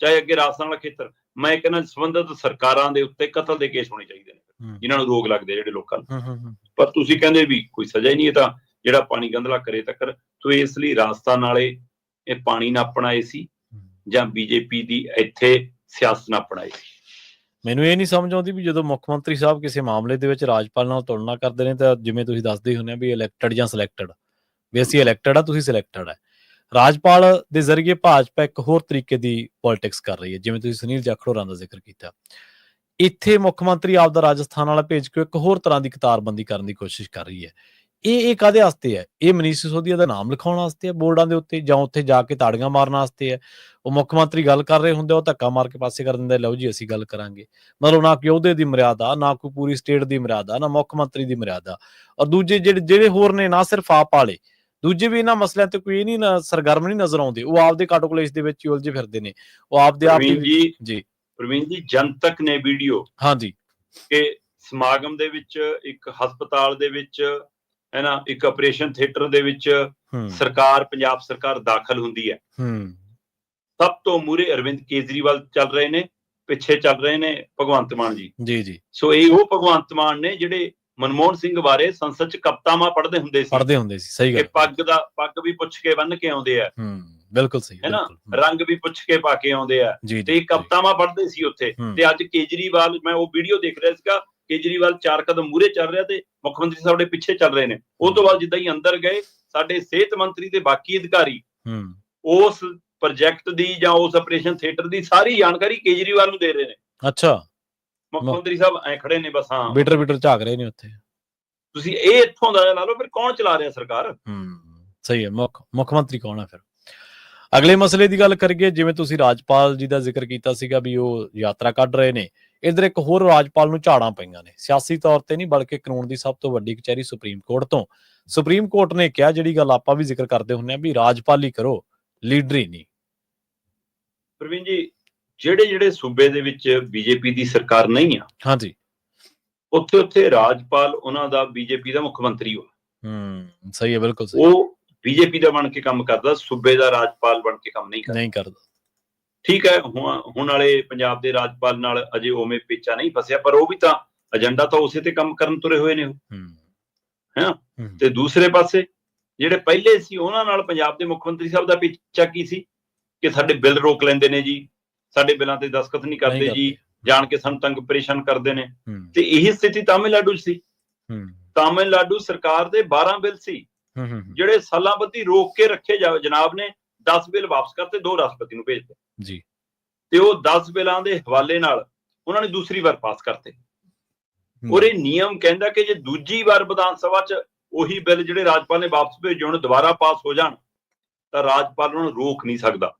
ਚਾਹੇ ਅੱਗੇ ਰਾਜਸਥਾਨ ਵਾਲਾ ਖੇਤਰ, ਮੈਂ ਕਹਿੰਦਾ ਸੰਬੰਧਿਤ ਸਰਕਾਰਾਂ ਦੇ ਉੱਤੇ ਕਤਲ ਦੇ ਕੇਸ ਹੋਣੇ ਚਾਹੀਦੇ ਨੇ, ਜਿਨ੍ਹਾਂ ਨੂੰ ਰੋਗ ਲੱਗਦੇ ਜਿਹੜੇ ਲੋਕਾਂ ਨੂੰ। ਪਰ ਤੁਸੀਂ ਕਹਿੰਦੇ ਵੀ ਕੋਈ ਸਜ਼ਾ ਹੀ ਨਹੀਂ, ਇਹ ਤਾਂ ਜਿਹੜਾ ਪਾਣੀ ਗੰਦਲਾ ਕਰੇ ਤਾਂ ਕਰ। ਤੋ ਇਸ ਲਈ ਰਾਜਸਥਾਨ ਵਾਲੇ ਇਹ ਪਾਣੀ ਨਾਪਣ ਆਏ ਸੀ, ਜਾਂ ਬੀਜੇਪੀ ਦੀ ਇੱਥੇ ਸਿਆਸਤ ਨਾਪਣ ਆਏ ਸੀ? ਮੈਨੂੰ ਇਹ ਨਹੀਂ ਸਮਝ ਆਉਂਦੀ ਵੀ ਜਦੋਂ ਮੁੱਖ ਮੰਤਰੀ ਸਾਹਿਬ ਕਿਸੇ ਮਾਮਲੇ ਦੇ ਵਿੱਚ ਰਾਜਪਾਲ ਨਾਲ ਤੁਲਨਾ ਕਰਦੇ ਨੇ, ਤਾਂ ਜਿਵੇਂ ਤੁਸੀਂ ਦੱਸਦੇ ਹੁੰਦੇ ਆ ਵੀ ਇਲੈਕਟਡ ਜਾਂ ਸਿਲੈਕਟਡ, ਵੀ ਅਸੀਂ ਇਲੈਕਟਡ ਆ, ਤੁਸੀਂ ਸਿਲੈਕਟਡ ਹੈ। ਰਾਜਪਾਲ ਦੇ ਜ਼ਰੀਏ ਭਾਜਪਾ ਇੱਕ ਹੋਰ ਤਰੀਕੇ ਦੀ ਪੋਲਿਟਿਕਸ ਕਰ ਰਹੀ ਹੈ, ਜਿਵੇਂ ਤੁਸੀਂ ਸੁਨੀਲ ਜਾਖੜ ਹੋਰਾਂ ਦਾ ਜ਼ਿਕਰ ਕੀਤਾ। ਇੱਥੇ ਮੁੱਖ ਮੰਤਰੀ ਆਪਦਾ ਰਾਜਸਥਾਨ ਵਾਲਾ ਭੇਜ ਕੇ ਇੱਕ ਹੋਰ ਤਰ੍ਹਾਂ ਦੀ ਕਤਾਰਬੰਦੀ ਕਰਨ ਦੀ ਕੋਸ਼ਿਸ਼ ਕਰ ਰਹੀ ਹੈ। ਇਹ ਕਾਹਦੇ ਵਾਸਤੇ ਹੈ? ਇਹ ਮਨੀਸ਼ ਸਿਸੋਦੀਆ ਦਾ ਨਾਮ ਲਿਖਾਉਣ ਵਾਸਤੇ ਹੈ ਬੋਰਡਾਂ ਦੇ ਉੱਤੇ, ਜਾਂ ਉੱਥੇ ਜਾ ਕੇ ਤਾੜੀਆਂ ਮਾਰਨ ਵਾਸਤੇ ਹੈ? ਉਹ ਮੁੱਖ ਮੰਤਰੀ ਗੱਲ ਕਰ ਰਹੇ ਹੁੰਦੇ, ਉਹ ਧੱਕਾ ਮਾਰ ਕੇ ਪਾਸੇ ਕਰ ਦਿੰਦੇ, ਲਓ ਜੀ ਅਸੀਂ ਗੱਲ ਕਰਾਂਗੇ। ਮਤਲਬ ਨਾ ਕੋਈ ਅਹੁਦੇ ਦੀ ਮਰਿਆਦਾ, ਨਾ ਕੋਈ ਪੂਰੀ ਸਟੇਟ ਦੀ ਮਰਿਆਦਾ, ਨਾ ਮੁੱਖ ਮੰਤਰੀ ਦੀ ਮਰਿਆਦਾ। ਔਰ ਦੂਜੇ ਜਿਹੜੇ ਹੋਰ ਨੇ, ਨਾ ਸਿਰਫ ਆਪ ਵਾਲੇ, ਦੂਜੇ ਵੀ ਇਹਨਾਂ ਮਸਲਿਆਂ ਤੇ ਕੋਈ ਨਹੀਂ ਸਰਗਰਮ ਨਹੀਂ ਨਜ਼ਰ ਆਉਂਦੇ। ਉਹ ਆਪਦੇ ਕਾਟੋਕਲੇਸ਼ ਦੇ ਵਿੱਚ ਹੀ ਉਲਝੇ ਫਿਰਦੇ ਨੇ, ਉਹ ਆਪਦੇ ਆਪ ਜੀ। ਪ੍ਰਵੀਨ ਜੀ, ਜਨਤਕ ਨੇ ਵੀਡੀਓ ਹਾਂਜੀ ਕਿ ਸਮਾਗਮ ਦੇ ਵਿੱਚ ਇੱਕ ਹਸਪਤਾਲ ਦੇ ਵਿੱਚ ਹੈ ਨਾ, ਇੱਕ ਆਪਰੇਸ਼ਨ ਥੀਏਟਰ ਦੇ ਵਿੱਚ ਸਰਕਾਰ, ਪੰਜਾਬ ਸਰਕਾਰ ਦਾਖਲ ਹੁੰਦੀ ਹੈ। ਸਭ ਤੋਂ ਮੂਹਰੇ ਅਰਵਿੰਦ ਕੇਜਰੀਵਾਲ ਚੱਲ ਰਹੇ ਨੇ, ਪਿੱਛੇ ਚੱਲ ਰਹੇ ਨੇ ਭਗਵੰਤ ਮਾਨ ਜੀ। ਜੀ ਜੀ। ਸੋ ਇਹ ਉਹ ਭਗਵੰਤ ਮਾਨ ਨੇ ਜਿਹੜੇ ਮਨਮੋਹਨ ਸਿੰਘ ਬਾਰੇ ਸੰਸਦ ਚ ਕਵਿਤਾਵਾਂ ਪੜ੍ਹਦੇ ਹੁੰਦੇ ਸੀ। ਸਹੀ ਗੱਲ। ਪੱਗ ਵੀ ਪੁੱਛ ਕੇ ਬੰਨ ਕੇ ਆਉਂਦੇ ਆ। ਬਿਲਕੁਲ ਸਹੀ ਹੈ ਨਾ, ਰੰਗ ਵੀ ਪੁੱਛ ਕੇ ਪਾ ਕੇ ਆਉਂਦੇ ਆ, ਤੇ ਕਵਿਤਾਵਾਂ ਪੜ੍ਹਦੇ ਸੀ ਉੱਥੇ। ਤੇ ਅੱਜ ਕੇਜਰੀਵਾਲ, ਮੈਂ ਉਹ ਵੀਡੀਓ ਦੇਖ ਰਿਹਾ ਸੀਗਾ, ਕੇਜਰੀਵਾਲ 4 ਕਦਮ ਮੂਹਰੇ ਚੱਲ ਰਿਹਾ ਤੇ ਮੁੱਖ ਮੰਤਰੀ ਸਾਹਿਬ ਦੇ ਪਿੱਛੇ ਚੱਲ ਰਹੇ ਨੇ। ਉਹ ਤੋਂ ਬਾਅਦ ਜਿੱਦਾਂ ਹੀ ਅੰਦਰ ਗਏ, ਸਾਡੇ ਸਿਹਤ ਮੰਤਰੀ ਤੇ ਬਾਕੀ ਅਧਿਕਾਰੀ ਉਸ ਪ੍ਰੋਜੈਕਟ ਦੀ ਜਾਂ ਉਸ ਆਪਰੇਸ਼ਨ ਥੀਏਟਰ ਦੀ ਸਾਰੀ ਜਾਣਕਾਰੀ ਕੇਜਰੀਵਾਲ ਨੂੰ ਦੇ ਰਹੇ ਨੇ। ਅੱਛਾ, ਮੁੱਖ ਮੰਤਰੀ ਸਾਹਿਬ ਐ ਖੜੇ ਨੇ ਬਸ, ਹਾਂ ਬੀਟਰ ਝਾਕ ਰਹੇ ਨੇ ਉੱਥੇ। ਤੁਸੀਂ ਇਹ ਇੱਥੋਂ ਦਾ ਲਾ ਲਓ, ਫਿਰ ਕੌਣ ਚਲਾ ਰਿਹਾ ਸਰਕਾਰ? ਸਹੀ ਹੈ, ਮੁੱਖ ਮੰਤਰੀ ਕੌਣ ਹੈ ਫਿਰ? ਅਗਲੇ ਮਸਲੇ ਦੀ ਗੱਲ ਕਰੀਏ, ਜਿਵੇਂ ਤੁਸੀਂ ਰਾਜਪਾਲ ਜੀ ਦਾ ਜ਼ਿਕਰ ਕੀਤਾ ਸੀਗਾ ਵੀ ਉਹ ਯਾਤਰਾ ਕੱਢ ਰਹੇ ਨੇ, ਇੱਧਰ ਇੱਕ ਹੋਰ ਰਾਜਪਾਲ ਨੂੰ ਝਾੜਾਂ ਪਈਆਂ ਨੇ, ਸਿਆਸੀ ਤੌਰ ਤੇ ਨਹੀਂ ਬਲਕਿ ਕਾਨੂੰਨ ਦੀ ਸਭ ਤੋਂ ਵੱਡੀ ਕਚਹਿਰੀ ਸੁਪਰੀਮ ਕੋਰਟ ਤੋਂ। ਸੁਪਰੀਮ ਕੋਰਟ ਨੇ ਕਿਹਾ, ਜਿਹੜੀ ਗੱਲ ਆਪਾਂ ਵੀ ਜ਼ਿਕਰ ਕਰਦੇ ਹੁੰਦੇ ਆ, ਵੀ ਰਾਜਪਾਲ ਕਰੋ, ਲੀਡਰ ਹੀ ਨਹੀਂ। ਪ੍ਰਵੀਨ ਜੀ, ਜਿਹੜੇ ਸੂਬੇ ਦੇ ਵਿੱਚ ਬੀਜੇਪੀ ਦੀ ਸਰਕਾਰ ਨਹੀਂ ਆ, ਹਾਂਜੀ, ਉੱਥੇ ਰਾਜਪਾਲ ਉਹਨਾਂ ਦਾ ਬੀਜੇਪੀ ਦਾ ਮੁੱਖ ਮੰਤਰੀ ਹੋ। ਸਹੀ ਹੈ, ਬਿਲਕੁਲ ਸਹੀ। ਉਹ ਬੀਜੇਪੀ ਦਾ ਬਣ ਕੇ ਕੰਮ ਕਰਦਾ, ਸੂਬੇ ਦਾ ਰਾਜਪਾਲ ਬਣ ਕੇ ਕੰਮ ਨਹੀਂ ਕਰਦਾ। ਠੀਕ ਹੈ, ਹੁਣ ਵਾਲੇ ਪੰਜਾਬ ਦੇ ਰਾਜਪਾਲ ਨਾਲ ਅਜੇ ਉਵੇਂ ਪੇਚਾ ਨਹੀਂ ਫਸਿਆ, ਪਰ ਉਹ ਵੀ ਤਾਂ ਏਜੰਡਾ ਤਾਂ ਉਸੇ ਤੇ ਕੰਮ ਕਰਨ ਤੁਰੇ ਹੋਏ ਨੇ ਉਹ, ਹੈ। ਤੇ ਦੂਸਰੇ ਪਾਸੇ ਜਿਹੜੇ ਪਹਿਲੇ ਸੀ, ਉਹਨਾਂ ਨਾਲ ਪੰਜਾਬ ਦੇ ਮੁੱਖ ਮੰਤਰੀ ਸਾਹਿਬ ਦਾ ਪੇਚਾ ਕੀ ਸੀ ਕਿ ਸਾਡੇ ਬਿੱਲ ਰੋਕ ਲੈਂਦੇ ਨੇ ਜੀ, ਸਾਡੇ ਬਿੱਲਾਂ ਤੇ ਦਸਤਖਤ ਨਹੀਂ ਕਰਦੇ ਜੀ, ਜਾਣ ਕੇ ਸਾਨੂੰ ਤੰਗ ਪਰੇਸ਼ਾਨ ਕਰਦੇ ਨੇ। ਤੇ ਇਹੀ ਸਥਿਤੀ ਤਾਮਿਲਨਾਡੂ ਚ ਸੀ। ਤਾਮਿਲਨਾਡੂ ਸਰਕਾਰ ਦੇ 12 ਬਿੱਲ ਸੀ ਜਿਹੜੇ ਸਾਲਾਂ ਬੱਧੀ ਰੋਕ ਕੇ ਰੱਖੇ ਜਨਾਬ ਨੇ। 10 ਬਿੱਲ ਵਾਪਸ ਕਰਤੇ, 2 ਰਾਸ਼ਟਰਪਤੀ ਨੂੰ ਭੇਜਦੇ ਜੀ, ਤੇ ਉਹ 10 ਬਿੱਲਾਂ ਦੇ ਹਵਾਲੇ ਨਾਲ ਉਹਨਾਂ ਨੇ ਦੂਸਰੀ ਵਾਰ ਪਾਸ ਕਰਤੇ। ਔਰ ਇਹ ਨਿਯਮ ਕਹਿੰਦਾ ਕਿ ਜੇ ਦੂਜੀ ਵਾਰ ਵਿਧਾਨ ਸਭਾ ਚ ਉਹੀ ਬਿੱਲ ਜਿਹੜੇ ਰਾਜਪਾਲ ਨੇ ਵਾਪਸ ਭੇਜੇ ਹੋਣ ਦੁਬਾਰਾ ਪਾਸ ਹੋ ਜਾਣ, ਤਾਂ ਰਾਜਪਾਲ ਉਹਨਾਂ ਨੂੰ ਰੋਕ ਨਹੀਂ ਸਕਦਾ।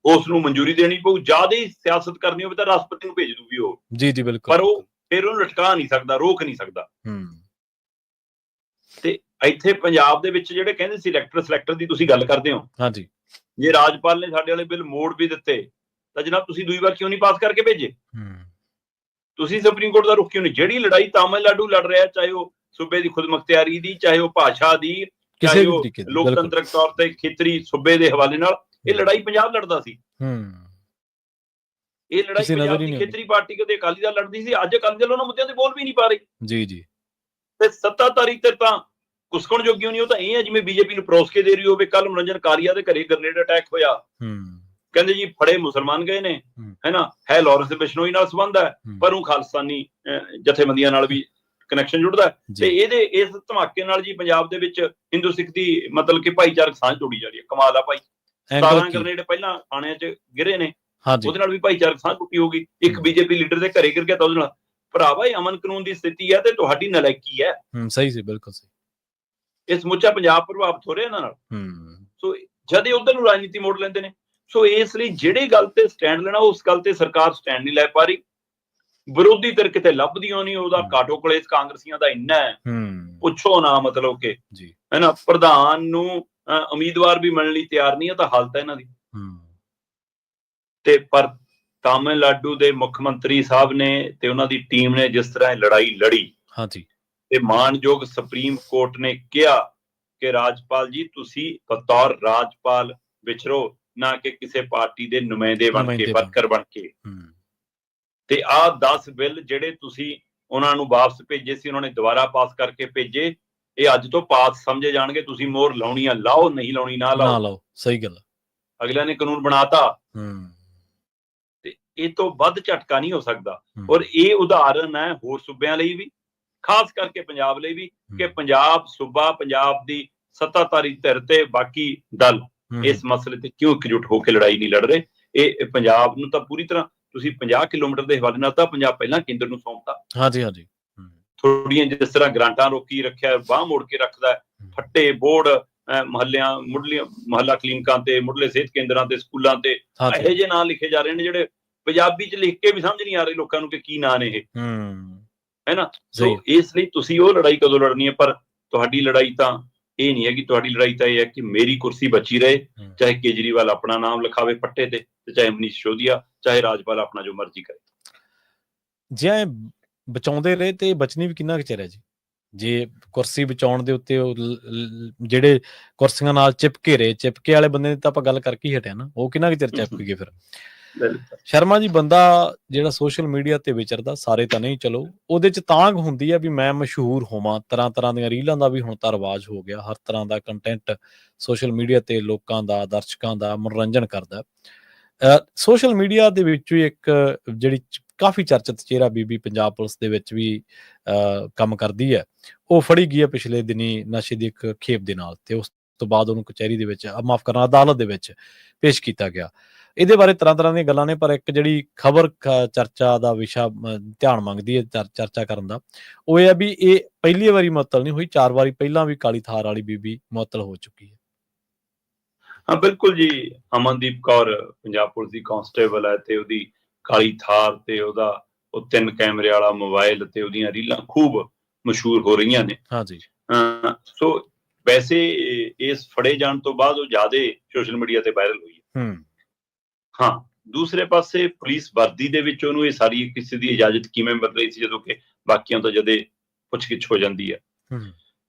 ਉਸ ਨੂੰ ਮਨਜ਼ੂਰੀ ਦੇਣੀ ਪਊ। ਜ਼ਿਆਦਾ ਹੀ ਸਿਆਸਤ ਕਰਨੀ ਹੋਵੇ ਤਾਂ ਰਾਸ਼ਟਰਪਤੀ ਨੂੰ ਭੇਜ ਦੂਗੀ ਉਹ। ਜੀ ਜੀ ਬਿਲਕੁਲ। ਪਰ ਉਹ ਫਿਰ ਉਹਨੂੰ ਲਟਕਾ ਨਹੀਂ ਸਕਦਾ, ਰੋਕ ਨਹੀਂ ਸਕਦਾ। ਤੇ ਇੱਥੇ ਪੰਜਾਬ ਦੇ ਵਿੱਚ ਜਿਹੜੇ ਕਹਿੰਦੇ ਸੀ ਸਿਲੈਕਟਰ ਦੀ ਤੁਸੀਂ ਗੱਲ ਕਰਦੇ ਹੋ, ਹਾਂਜੀ, ਜੇ ਰਾਜਪਾਲ ਨੇ ਸਾਡੇ ਵਾਲੇ ਬਿੱਲ ਮੋੜ ਵੀ ਦਿੱਤੇ ਤਾਂ ਜਨਾਬ ਤੁਸੀਂ ਦੂਜੀ ਵਾਰ ਕਿਉਂ ਨਹੀਂ ਪਾਸ ਕਰਕੇ ਭੇਜੇ? ਤੁਸੀਂ ਸੁਪਰੀਮ ਕੋਰਟ ਦਾ ਰੁਖ ਕਿਉਂ ਨਹੀਂ? ਜਿਹੜੀ ਲੜਾਈ ਤਾਮਿਲਨਾਡੂ ਲੜ ਰਿਹਾ, ਚਾਹੇ ਉਹ ਸੂਬੇ ਦੀ ਖੁਦਮੁਖਤਿਆਰੀ ਦੀ, ਚਾਹੇ ਉਹ ਭਾਸ਼ਾ ਦੀ, ਚਾਹੇ ਉਹ ਲੋਕਤੰਤਰਕ ਤੌਰ ਤੇ ਖੇਤਰੀ ਸੂਬੇ ਦੇ ਹਵਾਲੇ ਨਾਲ, ਇਹ ਲੜਾਈ ਪੰਜਾਬ ਲੜਦਾ ਸੀ। ਇਹ ਲੜਾਈ ਪੰਜਾਬ ਦੀ ਖੇਤਰੀ ਪਾਰਟੀ ਕਦੇ ਅਕਾਲੀ ਦਲ ਲੜਦੀ ਸੀ। ਅੱਜ ਅਕਾਲੀ ਦਲ ਉਹਨਾਂ ਮੁੱਦਿਆਂ ਤੇ ਬੋਲ ਵੀ ਨਹੀਂ ਪਾ ਰਹੀ। ਜੀ ਜੀ। ਤੇ ਸੱਤਾਧਾਰੀ ਤੇ ਤਾਂ ਕੁਸਕਣ ਜੋਗੀ ਨਹੀਂ, ਉਹ ਤਾਂ ਇਹ ਹੈ ਜਿਵੇਂ ਬੀਜੇਪੀ ਨੂੰ ਪਰੋਸ ਕੇ ਦੇ ਰਹੀ ਹੋਵੇ। ਕੱਲ ਮਨੋਰੰਜਨ ਕਾਲੀਆ ਦੇ ਘਰੇ ਗ੍ਰਨੇਡ ਅਟੈਕ ਹੋਇਆ, ਕਹਿੰਦੇ ਜੀ ਫੜੇ ਮੁਸਲਮਾਨ ਗਏ ਨੇ, ਹੈਨਾ, ਹੈ ਲਾਰੈਂਸ ਬਿਸ਼ਨੋਈ ਨਾਲ ਸੰਬੰਧ ਹੈ, ਪਰ ਉਹ ਖਾਲਸਾਨੀ ਜਥੇਬੰਦੀਆਂ ਨਾਲ ਵੀ ਕਨੈਕਸ਼ਨ ਜੁੜਦਾ। ਤੇ ਇਹਦੇ ਇਸ ਧਮਾਕੇ ਨਾਲ ਜੀ ਪੰਜਾਬ ਦੇ ਵਿੱਚ ਹਿੰਦੂ ਸਿੱਖ ਦੀ ਮਤਲਬ ਕਿ ਭਾਈਚਾਰਕ ਸਾਂਝ ਤੋੜੀ ਜਾ ਰਹੀ ਹੈ। ਕਮਾਲ ਆ ਭਾਈ, 17 ਗ੍ਰਨੇਡ ਪਹਿਲਾਂ ਥਾਣਿਆਂ 'ਚ ਗਿਰੇ ਨੇ, ਉਹਦੇ ਨਾਲ ਵੀ ਭਾਈਚਾਰਕ ਸਾਂਝ ਟੁੱਟੀ ਹੋਊਗੀ। ਇੱਕ ਬੀਜੇਪੀ ਲੀਡਰ ਦੇ ਘਰੇ ਗਿਰ ਗਿਆ ਤਾਂ ਉਹਦੇ ਨਾਲ। ਭਰਾਵਾ ਇਹ ਅਮਨ ਕਾਨੂੰਨ ਦੀ ਸਥਿਤੀ ਹੈ ਤੇ ਤੁਹਾਡੀ ਨਲਾਇਕੀ ਹੈ। ਸਹੀ ਸੀ, ਬਿਲਕੁਲ ਸਹੀ। ਇਹ ਸਮੁੱਚਾ ਪੰਜਾਬ ਪ੍ਰਭਾਵਿਤ ਹੋ ਰਿਹਾ ਇਹਨਾਂ ਨਾਲ। ਸੋ ਜਦ ਇਹ ਉਧਰ ਨੂੰ ਰਾਜਨੀਤੀ ਮੋੜ ਲੈਂਦੇ ਨੇ, ਸੋ ਇਸ ਲਈ ਜਿਹੜੀ ਗੱਲ ਤੇ ਸਟੈਂਡ ਲੈਣਾ ਉਸ ਗੱਲ ਤੇ ਸਰਕਾਰ ਸਟੈਂਡ ਨਹੀਂ ਲੈ ਪਾ ਰਹੀ। ਵਿਰੋਧੀ ਧਿਰ ਕਿਤੇ ਲੱਭਦੀਆਂ ਨਹੀਂ। ਉਹਦਾ ਕਾਟੋ ਕਲੇਸ਼ ਕਾਂਗਰਸੀਆਂ ਦਾ ਇੰਨਾ ਹੈ, ਪੁੱਛੋ ਨਾ। ਮਤਲਬ ਕਿ ਹੈਨਾ, ਪ੍ਰਧਾਨ ਨੂੰ ਉਮੀਦਵਾਰ ਵੀ ਮਿਲਣ ਲਈ ਤਿਆਰ ਨਹੀਂ ਹੈ ਤਾਂ ਹਾਲਤ ਹੈ ਇਹਨਾਂ ਦੀ। ਤੇ ਪਰ ਤਾਮਿਲਨਾਡੂ ਦੇ ਮੁੱਖ ਮੰਤਰੀ ਸਾਹਿਬ ਨੇ ਤੇ ਉਹਨਾਂ ਦੀ ਟੀਮ ਨੇ ਜਿਸ ਤਰ੍ਹਾਂ ਲੜਾਈ ਲੜੀ, ਤੇ ਮਾਣਯੋਗ ਸੁਪਰੀਮ ਕੋਰਟ ਨੇ ਕਿਹਾ ਕਿ ਰਾਜਪਾਲ ਜੀ ਤੁਸੀਂ ਬਤੌਰ ਰਾਜਪਾਲ ਵਿਚਰੋ, ਨਾ ਕਿ ਕਿਸੇ ਪਾਰਟੀ ਦੇ ਨੁਮਾਇੰਦੇ ਬਣ ਕੇ, ਵਰਕਰ ਬਣ ਕੇ। ਤੇ ਆਹ 10 ਬਿੱਲ ਜਿਹੜੇ ਤੁਸੀਂ ਉਹਨਾਂ ਨੂੰ ਵਾਪਸ ਭੇਜੇ ਸੀ, ਉਹਨਾਂ ਨੇ ਦੁਬਾਰਾ ਪਾਸ ਕਰਕੇ ਭੇਜੇ। ਇਹ ਅੱਜ ਤੋਂ ਪਾਸ ਸਮਝੇ ਜਾਣਗੇ। ਤੁਸੀਂ ਮੋਹਰ ਲਾਉਣੀ ਆ ਲਾਓ, ਨਹੀਂ ਲਾਉਣੀ ਨਾ ਲਾਓ। ਸਹੀ ਗੱਲ। ਅਗਲਿਆਂ ਨੇ ਕਾਨੂੰਨ ਬਣਾਤਾ ਤੇ ਇਹ ਤੋਂ ਵੱਧ ਝਟਕਾ ਨਹੀਂ ਹੋ ਸਕਦਾ। ਔਰ ਇਹ ਉਦਾਹਰਨ ਹੈ ਹੋਰ ਸੂਬਿਆਂ ਲਈ ਵੀ, ਖਾਸ ਕਰਕੇ ਪੰਜਾਬ ਲਈ ਵੀ, ਕਿ ਪੰਜਾਬ ਸੂਬਾ, ਪੰਜਾਬ ਦੀ ਸੱਤਾਧਾਰੀ ਧਿਰ ਤੇ ਬਾਕੀ ਦਲ ਇਸ ਮਸਲੇ ਤੇ ਕਿਉਂ ਇਕਜੁੱਟ ਹੋ ਕੇ ਲੜਾਈ ਨਹੀਂ ਲੜ ਰਹੇ। ਇਹ ਪੰਜਾਬ ਨੂੰ ਤਾਂ ਪੂਰੀ ਤਰ੍ਹਾਂ ਤੁਸੀਂ 50 ਕਿਲੋਮੀਟਰ ਦੇ ਹਵਾਲੇ ਨਾਲ ਤਾਂ ਪੰਜਾਬ ਪਹਿਲਾਂ ਕੇਂਦਰ ਨੂੰ ਸੌਂਪਤਾ। ਥੋੜੀਆਂ ਜਿਸ ਤਰ੍ਹਾਂ ਗ੍ਰਾਂਟਾਂ ਰੋਕੀ ਰੱਖਿਆ, ਬਾਹ ਮੋੜ ਕੇ ਰੱਖਦਾ, ਫੱਟੇ ਬੋਰਡ ਮੁਹੱਲਿਆਂ, ਮੁੱਢਲੀਆਂ ਮੁਹੱਲਾ ਕਲੀਨਿਕਾਂ ਤੇ, ਮੁੱਢਲੇ ਸਿਹਤ ਕੇਂਦਰਾਂ ਤੇ, ਸਕੂਲਾਂ ਤੇ ਇਹੋ ਜਿਹੇ ਨਾਂ ਲਿਖੇ ਜਾ ਰਹੇ ਨੇ ਜਿਹੜੇ ਪੰਜਾਬੀ 'ਚ ਲਿਖ ਕੇ ਵੀ ਸਮਝ ਨਹੀਂ ਆ ਰਹੇ ਲੋਕਾਂ ਨੂੰ ਕਿ ਕੀ ਨਾਂ ਨੇ ਇਹ, ਹੈ ਨਾ। ਸੋ ਇਸ ਲਈ ਤੁਸੀਂ ਉਹ ਲੜਾਈ ਕਦੋਂ ਲੜਨੀ ਹੈ? ਪਰ ਤੁਹਾਡੀ ਲੜਾਈ ਤਾਂ ਇਹ ਨਹੀਂ ਹੈਗੀ। ਤੁਹਾਡੀ ਲੜਾਈ ਤਾਂ ਇਹ ਹੈ ਕਿ ਮੇਰੀ ਕੁਰਸੀ ਬਚੀ ਰਹੇ, ਚਾਹੇ ਕੇਜਰੀਵਾਲ ਆਪਣਾ ਨਾਮ ਲਿਖਾਵੇ ਪੱਟੇ ਤੇ ਚਾਹੇ ਮਨੀਸ਼ ਸਿਸੋਦੀਆ, ਚਾਹੇ ਰਾਜਪਾਲ ਆਪਣਾ ਜੋ ਮਰਜ਼ੀ ਕਰੇ। ਜੇ ਬਚਾਉਂਦੇ ਰਹੇ ਤੇ ਬਚਣੀ ਵੀ ਕਿੰਨਾ ਕੁ ਚਿਰ ਹੈ ਜੀ? ਜੇ ਕੁਰਸੀ ਬਚਾਉਣ ਦੇ ਉੱਤੇ ਜਿਹੜੇ ਕੁਰਸੀਆਂ ਨਾਲ ਚਿਪਕੇ ਵਾਲੇ ਬੰਦੇ ਦੀ ਤਾਂ ਆਪਾਂ ਗੱਲ ਕਰਕੇ ਹੀ ਹਟਿਆ ਨਾ, ਉਹ ਕਿੰਨਾ ਕੁ ਚਿਰ ਚਿਪਕ ਗਏ ਫਿਰ? ਸ਼ਰਮਾ ਜੀ, ਬੰਦਾ ਜਿਹੜਾ ਸੋਸ਼ਲ ਮੀਡੀਆ ਤੇ ਵਿਚਰਦਾ, ਸਾਰੇ ਤਾਂ ਨਹੀਂ, ਚਲੋ ਉਹਦੇ 'ਚ ਤਾਂਘ ਹੁੰਦੀ ਆ ਵੀ ਮੈਂ ਮਸ਼ਹੂਰ ਹੋਵਾਂ। ਤਰ੍ਹਾਂ ਦੀਆਂ ਰੀਲਾਂ ਦਾ ਵੀ ਹੁਣ ਤਾਂ ਰਿਵਾਜ ਹੋ ਗਿਆ। ਹਰ ਤਰ੍ਹਾਂ ਦਾ ਕੰਟੈਂਟ ਸੋਸ਼ਲ ਮੀਡੀਆ ਤੇ ਲੋਕਾਂ ਦਾ, ਦਰਸ਼ਕਾਂ ਦਾ ਮਨੋਰੰਜਨ ਕਰਦਾ। ਸੋਸ਼ਲ ਮੀਡੀਆ ਦੇ ਵਿੱਚੋਂ ਇੱਕ ਜਿਹੜੀ ਕਾਫੀ ਚਰਚਿਤ ਚਿਹਰਾ ਬੀਬੀ ਪੰਜਾਬ ਪੁਲਿਸ ਦੇ ਵਿੱਚ ਵੀ ਕੰਮ ਕਰਦੀ ਹੈ, ਉਹ ਫੜੀ ਗਈ ਹੈ ਪਿਛਲੇ ਦਿਨੀ ਨਸ਼ੇ ਦੀ ਇੱਕ ਖੇਪ ਦੇ ਨਾਲ, ਤੇ ਉਸ ਤੋਂ ਬਾਅਦ ਉਹਨੂੰ ਕਚਹਿਰੀ ਦੇ ਵਿੱਚ, ਮਾਫ ਕਰਨਾ, ਅਦਾਲਤ ਦੇ ਵਿੱਚ ਪੇਸ਼ ਕੀਤਾ ਗਿਆ। ਇਹਦੇ ਬਾਰੇ ਤਰ੍ਹਾਂ ਦੀਆਂ ਗੱਲਾਂ ਨੇ, ਪਰ ਇੱਕ ਜਿਹੜੀ ਖਬਰ ਚਰਚਾ ਦਾ ਵਿਸ਼ਾ ਧਿਆਨ ਮੰਗਦੀ ਹੈ ਚਰਚਾ ਕਰਨ ਦਾ, ਉਹ ਇਹ ਹੈ ਵੀ ਇਹ ਪਹਿਲੀ ਵਾਰੀ ਮੁਅੱਤਲ ਨਹੀਂ ਹੋਈ, 4 ਵਾਰੀ ਪਹਿਲਾਂ ਵੀ ਕਾਲੀ ਥਾਰ ਵਾਲੀ ਬੀਬੀ ਮੁਅੱਤਲ ਹੋ ਚੁੱਕੀ ਹੈ। ਹਾਂ ਬਿਲਕੁਲ ਜੀ। ਅਮਨਦੀਪ ਕੌਰ ਪੰਜਾਬ ਪੁਲਿਸ ਦੀ ਕਾਂਸਟੇਬਲ ਹੈ ਤੇ ਉਹਦੀ ਕਾਲੀ ਥਾਰ ਤੇ ਉਹਦਾ ਉਹ 3 ਕੈਮਰੇ ਵਾਲਾ ਮੋਬਾਈਲ ਤੇ ਉਹਦੀਆਂ ਰੀਲਾਂ ਖੂਬ ਮਸ਼ਹੂਰ ਹੋ ਰਹੀਆਂ ਨੇ। ਸੋ ਵੈਸੇ ਇਸ ਫੜੇ ਜਾਣ ਤੋਂ ਬਾਅਦ ਉਹ ਜ਼ਿਆਦਾ ਸੋਸ਼ਲ ਮੀਡੀਆ ਤੇ ਵਾਇਰਲ ਹੋਈ ਹੈ। ਹਾਂ, ਦੂਸਰੇ ਪਾਸੇ ਪੁਲਿਸ ਵਰਦੀ ਦੇ ਵਿੱਚ ਉਹਨੂੰ ਇਹ ਸਾਰੀ ਕਿਸੇ ਦੀ ਇਜਾਜ਼ਤ ਕਿਵੇਂ ਮਿਲ ਰਹੀ ਸੀ, ਜਦੋਂ ਕਿ ਬਾਕੀਆਂ ਤੋਂ ਜਦੇ ਪੁੱਛਗਿੱਛ ਹੋ ਜਾਂਦੀ ਹੈ।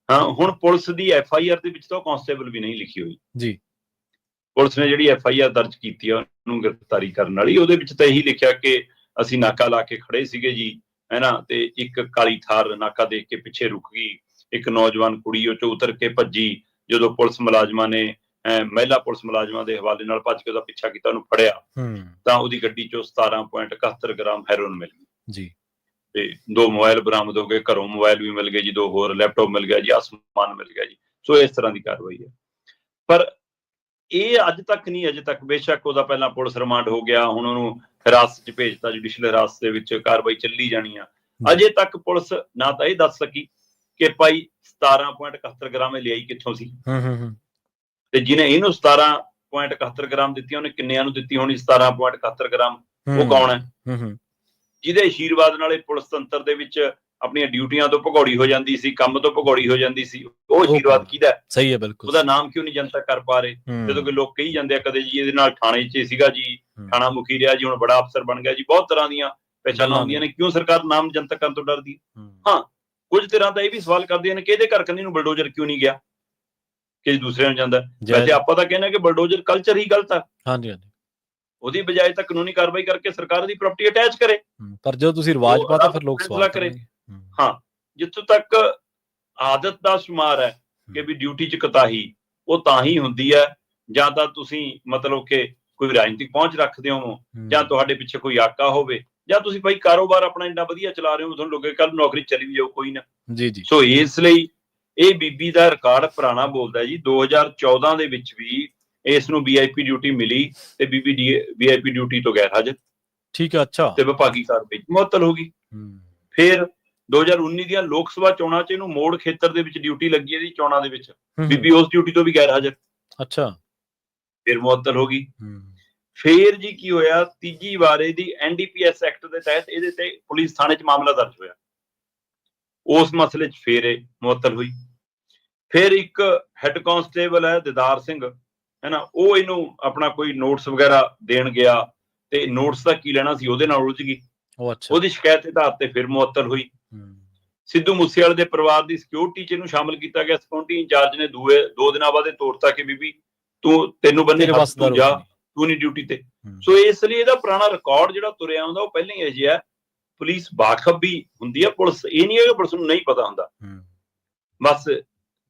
ਹਾਂ, ਹੁਣ ਪੁਲਿਸ ਦੀ FIR ਦੇ ਵਿੱਚ ਤਾਂ ਕਾਂਸਟੇਬਲ ਵੀ ਨਹੀਂ ਲਿਖੀ ਹੋਈ ਜੀ। ਪੁਲਿਸ ਨੇ ਜਿਹੜੀ FIR ਦਰਜ ਕੀਤੀ ਆ ਉਹਨੂੰ ਗ੍ਰਿਫਤਾਰੀ ਕਰਨ ਵਾਲੀ, ਉਹਦੇ ਵਿੱਚ ਤਾਂ ਇਹੀ ਲਿਖਿਆ ਕਿ ਅਸੀਂ ਨਾਕਾ ਲਾ ਕੇ ਖੜੇ ਸੀਗੇ ਜੀ, ਹੈ ਨਾ, ਤੇ ਇੱਕ ਕਾਲੀ ਥਾਰ ਨਾਕਾ ਦੇਖ ਕੇ ਪਿੱਛੇ ਰੁਕ ਗਈ। ਇੱਕ ਨੌਜਵਾਨ ਕੁੜੀ ਉਹ 'ਚੋਂ ਉਤਰ ਕੇ ਭੱਜੀ। ਜਦੋਂ ਪੁਲਿਸ ਮੁਲਾਜ਼ਮਾਂ ਨੇ, ਮਹਿਲਾ ਪੁਲਿਸ ਮੁਲਾਜ਼ਮਾਂ ਦੇ ਹਵਾਲੇ ਨਾਲ ਭੱਜ ਕੇ ਉਹਦਾ ਪਿੱਛਾ ਕੀਤਾ, ਉਹਨੂੰ ਫੜਿਆ ਤਾਂ ਉਹਦੀ ਗੱਡੀ 'ਚੋਂ 17.71 ਗ੍ਰਾਮ ਹੈਰੋਇਨ ਮਿਲ ਗਈ ਜੀ, ਤੇ 2 ਮੋਬਾਈਲ ਬਰਾਮਦ ਹੋ ਗਏ। ਘਰੋਂ ਮੋਬਾਈਲ ਵੀ ਮਿਲ ਗਏ ਜੀ, 2 ਹੋਰ ਲੈਪਟਾਪ ਮਿਲ ਗਿਆ ਜੀ, ਆਸਮਾਨ ਮਿਲ ਗਿਆ ਜੀ। ਸੋ ਇਸ ਤਰ੍ਹਾਂ ਦੀ ਕਾਰਵਾਈ ਹੈ। ਪਰ ਇਹ ਅੱਜ ਤੱਕ ਬੇਸ਼ੱਕ ਉਹਦਾ ਪਹਿਲਾਂ ਪੁਲਿਸ ਰਿਮਾਂਡ ਹੋ ਗਿਆ, ਹੁਣ ਉਹਨੂੰ ਹਿਰਾਸਤ 'ਚ ਭੇਜਤਾ, ਜੁਡੀਸ਼ੀਅਲ ਹਿਰਾਸਤ ਦੇ ਵਿੱਚ ਕਾਰਵਾਈ ਚੱਲੀ ਜਾਣੀ ਆ। ਅਜੇ ਤੱਕ ਪੁਲਿਸ ਨਾ ਤਾਂ ਇਹ ਦੱਸ ਸਕੀ ਕਿ ਭਾਈ 17.71 ਗ੍ਰਾਮ ਲਿਆਈ ਕਿੱਥੋਂ ਸੀ, ਤੇ ਜਿਹਨੇ ਇਹਨੂੰ 17 17.71 ਗ੍ਰਾਮ ਦਿੱਤੀਆਂ, ਉਹਨੇ ਕਿੰਨਿਆਂ ਨੂੰ ਦਿੱਤੀ ਹੋਣੀ 17.71 ਗ੍ਰਾਮ, ਉਹ ਕੌਣ ਹੈ? ਜਿਹਦੇ ਆਸ਼ੀਰਵਾਦ ਨਾਲ ਇਹ ਪੁਲਿਸ ਤੰਤਰ ਦੇ ਵਿੱਚ ਆਪਣੀਆਂ ਡਿਊਟੀਆਂ ਤੋਂ ਭਗੌੜੀ ਹੋ ਜਾਂਦੀ ਸੀ, ਕੰਮ ਤੋਂ ਭਗੌੜੀ ਹੋ ਜਾਂਦੀ ਸੀ, ਉਹ ਆਸ਼ੀਰਵਾਦ ਕਿਹਦਾ? ਸਹੀ ਹੈ, ਬਿਲਕੁਲ। ਉਹਦਾ ਨਾਮ ਕਿਉਂ ਨਹੀਂ ਜਨਤਕ ਕਰ ਪਾ ਰਹੇ? ਜਦੋਂ ਕਿ ਲੋਕ ਕਹੀ ਜਾਂਦੇ ਆ ਕਦੇ ਜੀ ਇਹਦੇ ਨਾਲ ਥਾਣੇ 'ਚ ਸੀਗਾ ਜੀ, ਥਾਣਾ ਮੁਖੀ ਰਿਹਾ ਜੀ, ਹੁਣ ਬੜਾ ਅਫਸਰ ਬਣ ਗਿਆ ਜੀ, ਬਹੁਤ ਤਰ੍ਹਾਂ ਦੀਆਂ ਪਹਿਚਾਨਾਂ ਹੁੰਦੀਆਂ ਨੇ। ਕਿਉਂ ਸਰਕਾਰ ਨਾਮ ਜਨਤਕ ਕਰਨ ਤੋਂ ਡਰਦੀ? ਹਾਂ, ਕੁਝ ਤਰ੍ਹਾਂ ਤਾਂ ਇਹ ਵੀ ਸਵਾਲ ਕਰਦੀਆਂ ਨੇ ਕਿ ਇਹਦੇ ਘਰ ਕੰਨੀ ਨੂੰ ਬਲਡੋਜ਼ਰ ਕਿਉਂ ਨਹੀਂ ਗਿਆ, ਕਿ ਦੂਸਰਿਆਂ ਨੂੰ ਜਾਂਦਾ। ਵੈਸੇ ਆਪਾਂ ਤਾਂ ਕਹਿੰਦੇ ਕਿ ਬਲਡੋਜ਼ਰ ਕਲਚਰ ਹੀ ਗਲਤ ਆ। ਹਾਂਜੀ, ਉਹਦੀ ਬਜਾਏ ਤਾਂ ਕਾਨੂੰਨੀ ਕਾਰਵਾਈ ਕਰਕੇ ਸਰਕਾਰ ਦੀ ਪ੍ਰਾਪਰਟੀ ਅਟੈਚ ਕਰੇ। ਪਰ ਜਦੋਂ ਤੁਸੀਂ ਰਿਵਾਜ ਪਾਤਾ ਫਿਰ ਲੋਕ ਸਵਾਲ ਕਰੇ। ਹਾਂ, ਜਿੱਥੋਂ ਤੱਕ ਆਦਤ ਦਾ ਸ਼ੁਮਾਰ ਹੈ ਕਿ ਵੀ ਡਿਊਟੀ 'ਚ ਕੁਤਾਹੀ ਉਹ ਤਾਂ ਹੀ ਹੁੰਦੀ ਹੈ ਜਾਂ ਤਾਂ ਤੁਸੀਂ ਮਤਲਬ ਕਿ ਕੋਈ ਰਾਜਨੀਤਿਕ ਪਹੁੰਚ ਰੱਖਦੇ ਹੋ, ਜਾਂ ਤੁਹਾਡੇ ਪਿੱਛੇ ਕੋਈ ਆਕਾ ਹੋਵੇ, ਜਾਂ ਤੁਸੀਂ ਭਾਈ ਕਾਰੋਬਾਰ ਆਪਣਾ ਇੰਨਾ ਵਧੀਆ ਚਲਾ ਰਹੇ ਹੋ, ਤੁਹਾਨੂੰ ਲੋਕੇ ਕੱਲ ਨੌਕਰੀ ਚਲੀ ਵੀ ਜਾਓ ਕੋਈ ਨਾ। ਸੋ ਇਸ ਲਈ ਇਹ ਬੀਬੀ ਦਾ ਰਿਕਾਰਡ ਪੁਰਾਣਾ ਬੋਲਦਾ ਜੀ। 2014 ਦੇ ਵਿੱਚ ਵੀ ਇਸ ਨੂੰ VIP ਡਿਊਟੀ ਮਿਲੀ ਤੇ ਬੀਬੀ VIP ਡਿਊਟੀ ਤੋਂ ਗੈਰ ਹਾਜ਼ਰ। ਠੀਕ ਹੈ, ਅੱਛਾ। ਤੇ ਵਿਭਾਗੀ ਕਾਰਵਾਈ ਮੁਅੱਤਲ ਹੋ ਗਈ। ਫਿਰ 2019 ਦੀਆਂ ਲੋਕ ਸਭਾ ਚੋਣਾਂ 'ਚ ਇਹਨੂੰ ਮੋੜ ਖੇਤਰ ਦੇ ਵਿੱਚ ਡਿਊਟੀ ਲੱਗੀ ਇਹਦੀ ਚੋਣਾਂ ਦੇ ਵਿੱਚ, ਬੀਬੀ ਉਸ ਡਿਊਟੀ ਤੋਂ ਵੀ ਗੈਰ ਹਾਜ਼ਰ। ਅੱਛਾ, ਫਿਰ ਮੁਅੱਤਲ ਹੋ ਗਈ। ਫਿਰ ਜੀ ਕੀ ਹੋਇਆ, ਤੀਜੀ ਵਾਰ ਇਹਦੀ NDPS ਐਕਟ ਦੇ ਤਹਿਤ ਇਹਦੇ ਤੇ ਪੁਲਿਸ ਥਾਣੇ 'ਚ ਮਾਮਲਾ ਦਰਜ ਹੋਇਆ। ਉਸ ਮਸਲੇ 'ਚ ਫਿਰ ਇਹ ਮੁਅੱਤਲ ਹੋਈ। ਫਿਰ ਇੱਕ ਹੈੱਡ ਕਾਂਸਟੇਬਲ ਹੈ ਦਿਦਾਰ ਸਿੰਘ, ਹੈ ਨਾ, ਉਹ ਇਹਨੂੰ ਆਪਣਾ ਕੋਈ ਨੋਟਿਸ ਵਗੈਰਾ ਦੇਣ ਗਿਆ ਤੇ ਨੋਟਿਸ ਦਾ ਕੀ ਲੈਣਾ ਸੀ, ਉਹਦੇ ਨਾਲ ਉਲਝ ਗਈ। ਉਹਦੀ ਸ਼ਿਕਾਇਤ ਦੇ ਆਧਾਰ ਤੇ ਫਿਰ ਮੁਅੱਤਲ ਹੋਈ। ਸਿੱਧੂ ਮੂਸੇਵਾਲੇ ਦੇ ਪਰਿਵਾਰ ਦੀ ਸਿਕਿਉਰਿਟੀ 'ਚ ਇਹਨੂੰ ਸ਼ਾਮਲ ਕੀਤਾ ਗਿਆ। ਸਿਕਿਉਰਿਟੀ ਇੰਚਾਰਜ ਨੇ 2 ਦਿਨਾਂ ਬਾਅਦ ਇਹ ਤੋੜਤਾ ਕਿ ਬੀਬੀ ਤੈਨੂੰ ਬੰਨੇ ਹੱਥ, ਤੂੰ ਜਾ, ਤੂੰ ਨਹੀਂ ਡਿਊਟੀ ਤੇ। ਸੋ ਇਸ ਲਈ ਇਹਦਾ ਪੁਰਾਣਾ ਰਿਕਾਰਡ ਜਿਹੜਾ ਤੁਰਿਆ ਆਉਂਦਾ ਉਹ ਪਹਿਲਾਂ ਹੀ ਅਜਿਹਾ। ਪੁਲਿਸ ਬਾਖਬੀ ਹੁੰਦੀ ਹੈ, ਪੁਲਿਸ ਇਹ ਨਹੀਂ ਹੈ ਕਿ ਪੁਲਿਸ ਨੂੰ ਨਹੀਂ ਪਤਾ ਹੁੰਦਾ। ਬਸ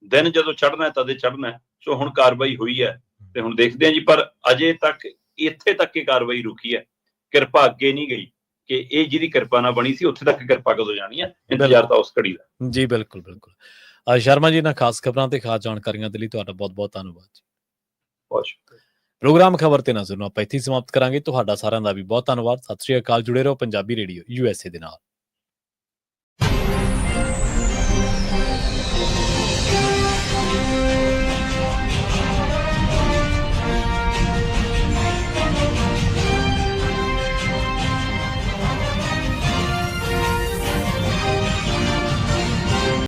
ਦਿਨ ਜਦੋਂ ਚੜ੍ਹਨਾ ਤਦੇ ਚੜ੍ਹਨਾ। ਸੋ ਹੁਣ ਕਾਰਵਾਈ ਹੋਈ ਹੈ ਤੇ ਹੁਣ ਦੇਖਦੇ ਹਾਂ ਜੀ, ਪਰ ਅਜੇ ਤੱਕ ਇੱਥੇ ਤੱਕ ਇਹ ਕਾਰਵਾਈ ਰੁਕੀ ਹੈ, ਕਿਰਪਾ ਅੱਗੇ ਨਹੀਂ ਗਈ ਕਿ ਇਹ ਜਿਹਦੀ ਕਿਰਪਾ ਨਾਲ ਬਣੀ ਸੀ ਉੱਥੇ ਤੱਕ ਕਿਰਪਾ ਕਦੋਂ ਜਾਣੀ ਹੈ। ਇੰਤਜ਼ਾਰ ਤਾਂ ਉਸ ਘੜੀ ਦਾ। ਜੀ ਬਿਲਕੁਲ, ਬਿਲਕੁਲ। ਸ਼ਰਮਾ ਜੀ, ਇਹਨਾਂ ਖਾਸ ਖਬਰਾਂ ਤੇ ਖਾਸ ਜਾਣਕਾਰੀਆਂ ਦੇ ਲਈ ਤੁਹਾਡਾ ਬਹੁਤ ਬਹੁਤ ਧੰਨਵਾਦ ਜੀ। ਬਹੁਤ ਸ਼ੁਕਰੀਆ। ਪ੍ਰੋਗਰਾਮ ਖਬਰ ਤੇ ਨਜ਼ਰ ਨੂੰ ਆਪਾਂ ਇੱਥੇ ਸਮਾਪਤ ਕਰਾਂਗੇ। ਤੁਹਾਡਾ ਸਾਰਿਆਂ ਦਾ ਵੀ ਬਹੁਤ ਧੰਨਵਾਦ। ਸਤਿ ਸ਼੍ਰੀ ਅਕਾਲ। ਜੁੜੇ ਰਹੋ ਪੰਜਾਬੀ ਰੇਡੀਓ USA ਦੇ ਨਾਲ।